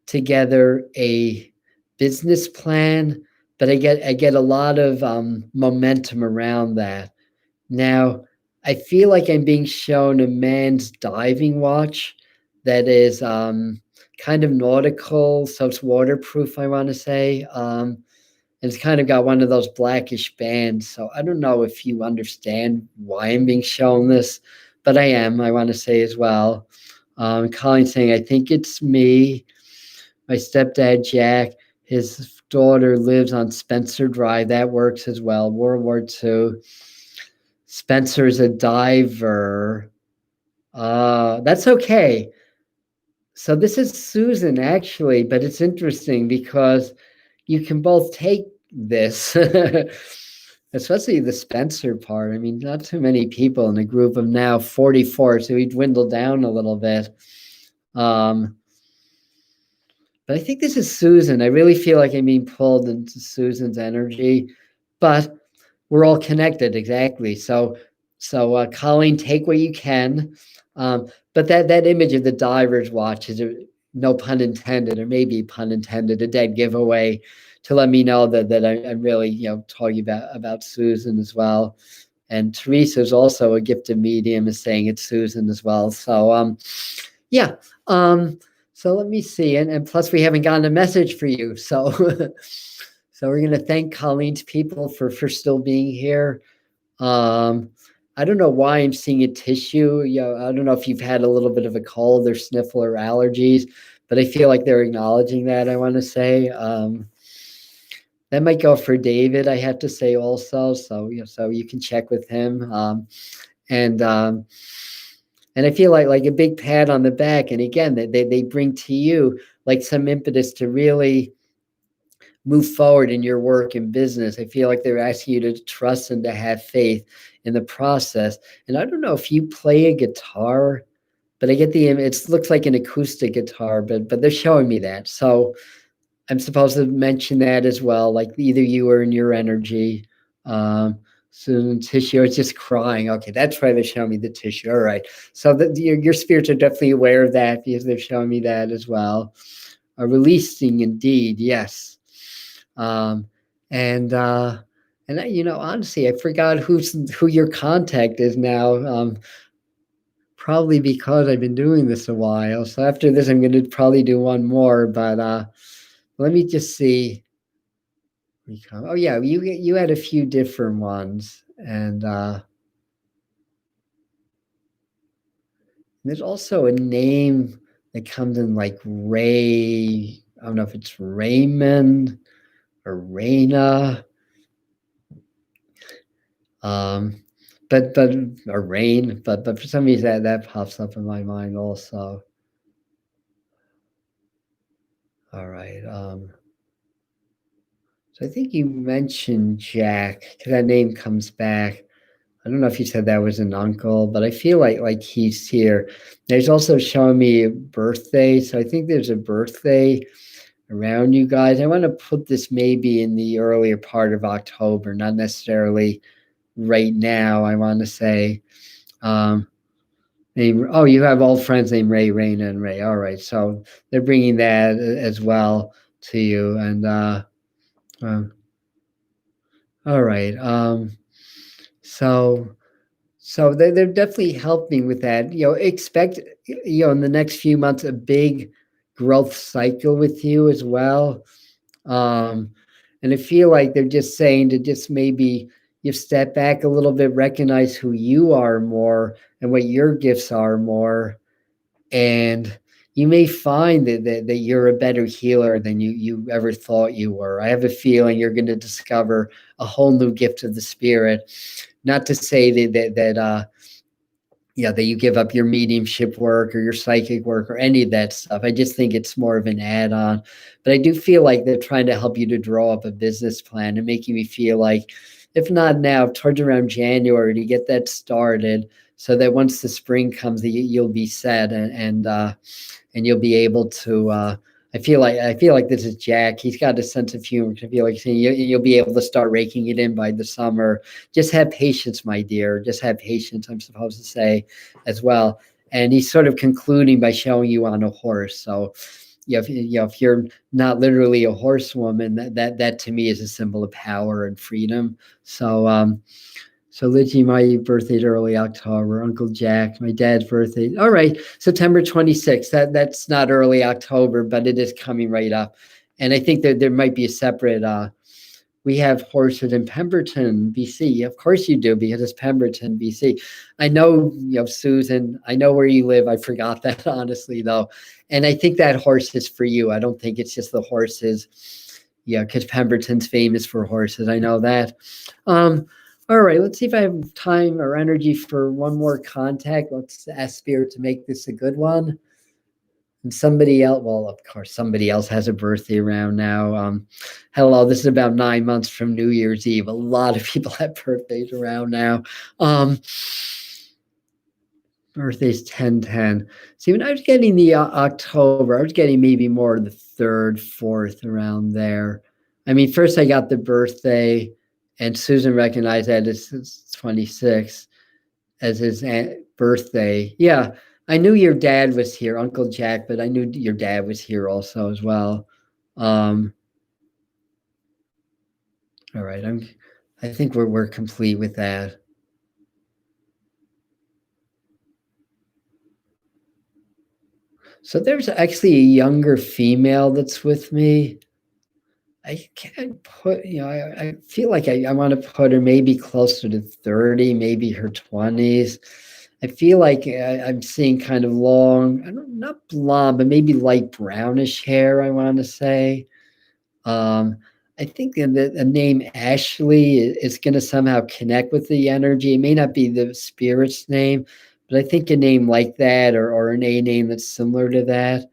together a business plan, but I get a lot of momentum around that. Now, I feel like I'm being shown a man's diving watch that is kind of nautical, so it's waterproof, I want to say. and it's kind of got one of those blackish bands. So I don't know if you understand why I'm being shown this, but I want to say as well. Colleen's saying, I think it's me. My stepdad, Jack, his daughter lives on Spencer Drive. That works as well. World War II. Spencer's a diver. That's okay. So this is Susan, actually, but it's interesting because you can both take this, especially the Spencer part. I mean, not too many people in a group of now 44, so we dwindled down a little bit. But I think this is Susan. I really feel like I'm being pulled into Susan's energy, but we're all connected, exactly. So Colleen, take what you can. But that image of the diver's watch is, no pun intended, or maybe pun intended, a dead giveaway to let me know that I'm really, talking about Susan as well. And Teresa's also a gifted medium, is saying it's Susan as well. So yeah. So let me see, and plus we haven't gotten a message for you. So so we're gonna thank Colleen's people for still being here. I don't know why I'm seeing a tissue. I don't know if you've had a little bit of a cold or sniffle or allergies, but I feel like they're acknowledging that, I want to say. That might go for David, I have to say also. So so you can check with him. And I feel like a big pat on the back. And again, they bring to you like some impetus to really move forward in your work and business. I feel like they're asking you to trust and to have faith in the process. And I don't know if you play a guitar, but I get the image. It looks like an acoustic guitar, but they're showing me that. So I'm supposed to mention that as well, like either you or in your energy. So tissue is just crying. Okay, that's why they're showing me the tissue. All right. So your spirits are definitely aware of that because they're showing me that as well. Releasing indeed, yes. And honestly, I forgot who your contact is now. Probably because I've been doing this a while. So after this, I'm going to probably do one more. But let me just see. Oh yeah, you had a few different ones, and there's also a name that comes in like Ray. I don't know if it's Raymond or Raina. But or Rain, but for some reason that pops up in my mind also. All right. So I think you mentioned Jack, because that name comes back. I don't know if you said that was an uncle, but I feel like he's here. There's also showing me a birthday, so I think there's a birthday around you guys. I want to put this maybe in the earlier part of October, not necessarily right now. I want to say, you have old friends named Ray, Raina, and Ray. All right, so they're bringing that as well to you, and all right. So they're definitely helping with that. Expect in the next few months a big growth cycle with you as well. And I feel like they're just saying to just maybe you step back a little bit, recognize who you are more and what your gifts are more, and you may find that you're a better healer than you ever thought you were. I have a feeling you're going to discover a whole new gift of the spirit. Not to say that you give up your mediumship work or your psychic work or any of that stuff. I just think it's more of an add-on. But I do feel like they're trying to help you to draw up a business plan and making me feel like, if not now, towards around January, to get that started, so that once the spring comes, you'll be set and you'll be able to. I feel like this is Jack. He's got a sense of humor. I feel like you'll be able to start raking it in by the summer. Just have patience, my dear. Just have patience, I'm supposed to say as well. And he's sort of concluding by showing you on a horse. So if you're not literally a horsewoman, that to me is a symbol of power and freedom. So Lidgy, my birthday's early October. Uncle Jack, my dad's birthday. All right, September 26th. That's not early October, but it is coming right up. And I think that there might be a separate we have horses in Pemberton, BC. Of course you do, because it's Pemberton, BC. I know, Susan, I know where you live. I forgot that, honestly, though. And I think that horse is for you. I don't think it's just the horses. Yeah, because Pemberton's famous for horses. I know that. All right, let's see if I have time or energy for one more contact. Let's ask Spirit to make this a good one. And somebody else, well, of course, somebody else has a birthday around now. Hello, this is about 9 months from New Year's Eve. A lot of people have birthdays around now. Birthday's 10/10. See, when I was getting the October, I was getting maybe more the 3rd, 4th, around there. I mean, first I got the birthday, and Susan recognized that it's 26 as his birthday. Yeah, I knew your dad was here, Uncle Jack, but I knew your dad was here also as well. All right, I think we're complete with that. So there's actually a younger female that's with me. I can't put, I feel like I want to put her maybe closer to 30, maybe her 20s. I feel like I'm seeing kind of long, not blonde, but maybe light brownish hair, I want to say. I think the name Ashley is going to somehow connect with the energy. It may not be the spirit's name, but I think a name like that, or an A name that's similar to that.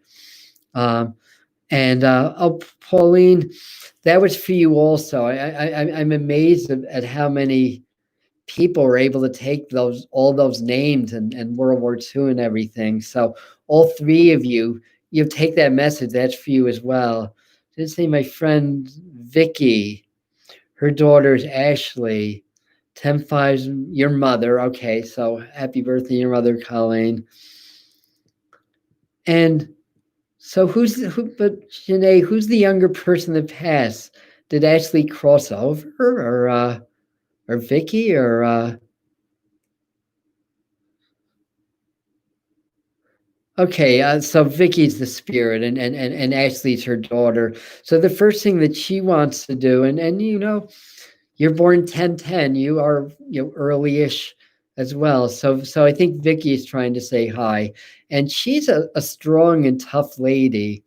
And Pauline, that was for you also. I'm amazed at how many people were able to take all those names and World War II and everything. So all three of you take that message. That's for you as well. Just say my friend Vicky, her daughter's Ashley, 10/5's your mother. Okay, so happy birthday, your mother, Colleen. And so but Janae, who's the younger person that passed? Did Ashley cross over, or Vicky, or okay, so Vicky's the spirit, and Ashley's her daughter. So the first thing that she wants to do, and you're born 10/10, you are early-ish as well. So I think Vicky's trying to say hi, and she's a strong and tough lady.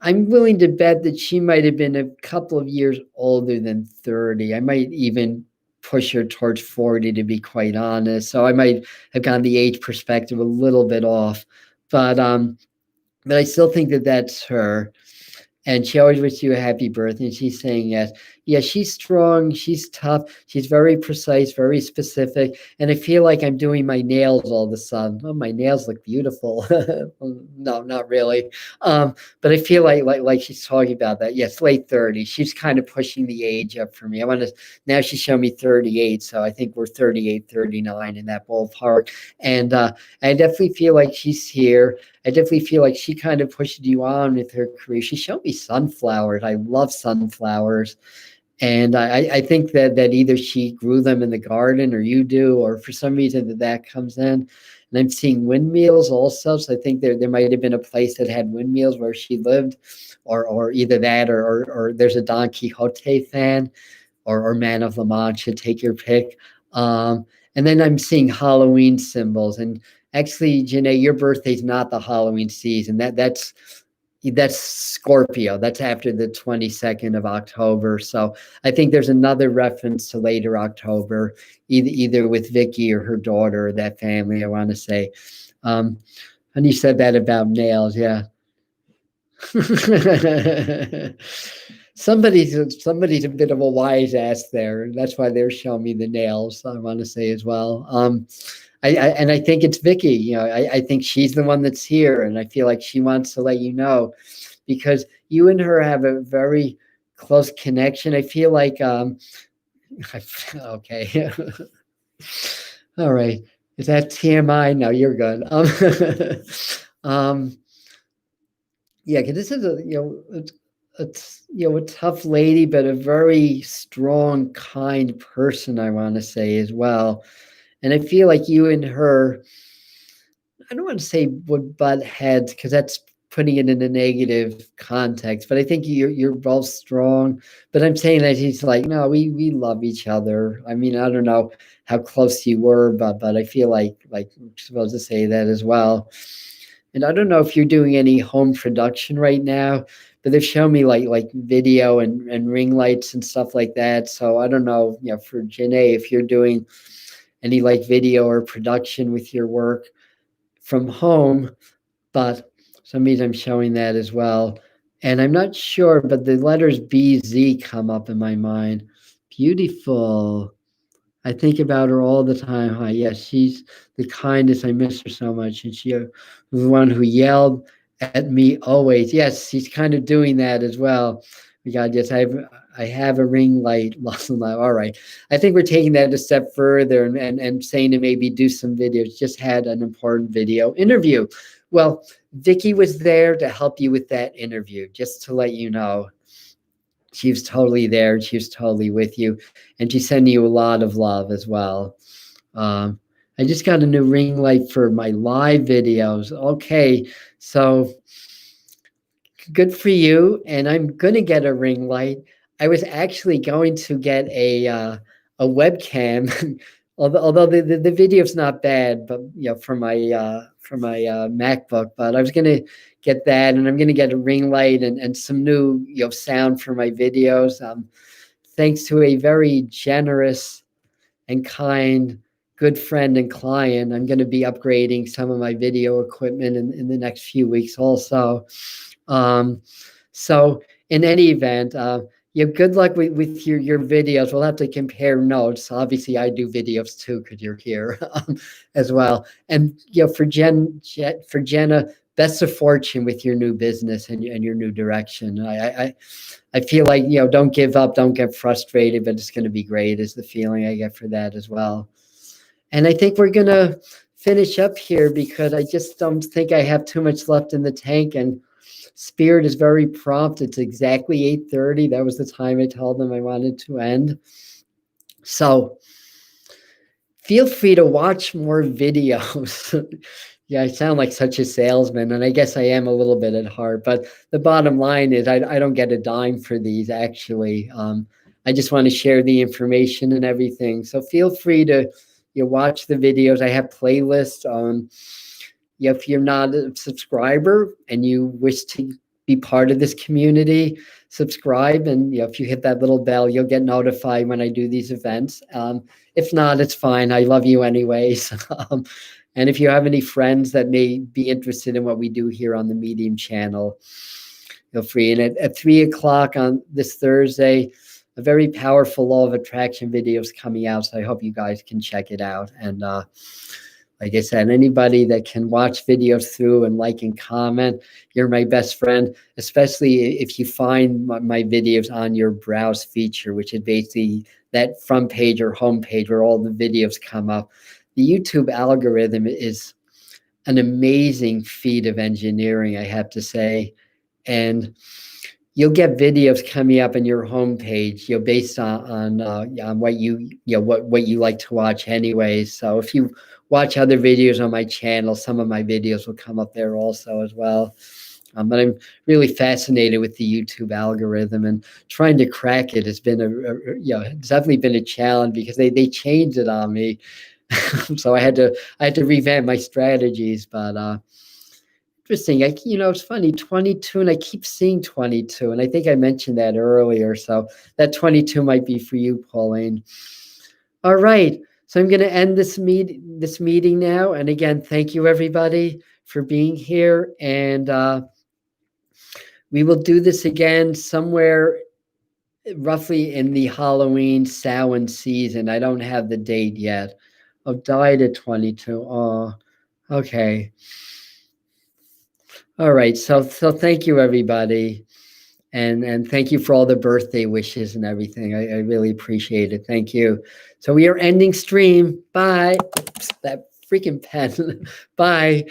I'm willing to bet that she might have been a couple of years older than 30. I might even push her towards 40, to be quite honest. So I might have gotten the age perspective a little bit off, but I still think that that's her. And she always wishes you a happy birthday. And she's saying yes. Yeah, she's strong. She's tough. She's very precise, very specific. And I feel like I'm doing my nails all of a sudden. Oh, my nails look beautiful. No, not really. But I feel like she's talking about that. Yes, late 30s. She's kind of pushing the age up for me. Now she's showing me 38. So I think we're 38, 39 in that ballpark. And I definitely feel like she's here. I definitely feel like she kind of pushed you on with her career. She showed me sunflowers. I love sunflowers. And I think that either she grew them in the garden, or you do, or for some reason that comes in. And I'm seeing windmills also. So I think there might have been a place that had windmills where she lived, or either that, or there's a Don Quixote fan, or Man of La Mancha, take your pick. And then I'm seeing Halloween symbols. And actually, Janae, your birthday's not the Halloween season. That's Scorpio. That's after the 22nd of October. So I think there's another reference to later October, either with Vicky or her daughter or that family, I want to say. And you said that about nails, yeah. Somebody's a bit of a wise ass there. That's why they're showing me the nails, I want to say as well. I think it's Vicky. I think she's the one that's here, and I feel like she wants to let you know, because you and her have a very close connection. I feel like okay. All right. Is that TMI? No, you're good. Yeah, because this is a tough lady, but a very strong, kind person, I want to say as well. And I feel like you and her, I don't want to say would butt heads, because that's putting it in a negative context, but I think you're both strong. But I'm saying that he's like, no, we love each other. I mean, I don't know how close you were, but I feel like I'm supposed to say that as well. And I don't know if you're doing any home production right now, but they've shown me like video and ring lights and stuff like that. So I don't know, for Janae, if you're doing any like video or production with your work from home, but some reason I'm showing that as well. And I'm not sure, but the letters BZ come up in my mind. Beautiful. I think about her all the time. Huh? Yes, she's the kindest. I miss her so much. And she was the one who yelled at me always. Yes, she's kind of doing that as well. God, yes, I have a ring light. All right. I think we're taking that a step further and saying to maybe do some videos. Just had an important video interview. Well, Vicky was there to help you with that interview, just to let you know. She was totally there. She was totally with you. And she's sending you a lot of love as well. I just got a new ring light for my live videos. Okay, so good for you. And I'm gonna get a ring light. I was actually going to get a webcam, although the video's not bad, but for my MacBook. But I was gonna get that, and I'm gonna get a ring light and some new sound for my videos. Thanks to a very generous and kind good friend and client, I'm going to be upgrading some of my video equipment in the next few weeks also. Um, so in any event, good luck with your videos. We'll have to compare notes. Obviously, I do videos too because you're here as well. And for Jenna, best of fortune with your new business and your new direction. I feel like don't give up, don't get frustrated, but it's going to be great. Is the feeling I get for that as well. And I think we're going to finish up here because I just don't think I have too much left in the tank. And Spirit is very prompt. It's exactly 8:30. That was the time I told them I wanted to end. So feel free to watch more videos. Yeah, I sound like such a salesman, and I guess I am a little bit at heart. But the bottom line is I don't get a dime for these, actually. I just want to share the information and everything. So feel free to watch the videos. I have playlists. If you're not a subscriber and you wish to be part of this community, subscribe. And if you hit that little bell, you'll get notified when I do these events. If not, it's fine. I love you anyways. And if you have any friends that may be interested in what we do here on the Medium channel, feel free. And at 3:00 on this Thursday, a very powerful law of attraction video is coming out. So I hope you guys can check it out. And like I said, anybody that can watch videos through and like and comment, you're my best friend, especially if you find my videos on your browse feature, which is basically that front page or home page where all the videos come up. The YouTube algorithm is an amazing feat of engineering, I have to say. And you'll get videos coming up on your homepage, based on what what you like to watch anyways. So if you watch other videos on my channel, some of my videos will come up there also as well. But I'm really fascinated with the YouTube algorithm, and trying to crack it has been it's definitely been a challenge because they changed it on me. So I had to revamp my strategies, but interesting. It's funny, 22, and I keep seeing 22, and I think I mentioned that earlier. So that 22 might be for you, Pauline. All right. So I'm going to end this meeting now. And again, thank you everybody for being here. And we will do this again somewhere roughly in the Halloween Samhain season. I don't have the date yet. I've died at 22. Oh, okay. All right. So thank you, everybody. And thank you for all the birthday wishes and everything. I really appreciate it. Thank you. So we are ending stream. Bye. Oops, that freaking pen. Bye.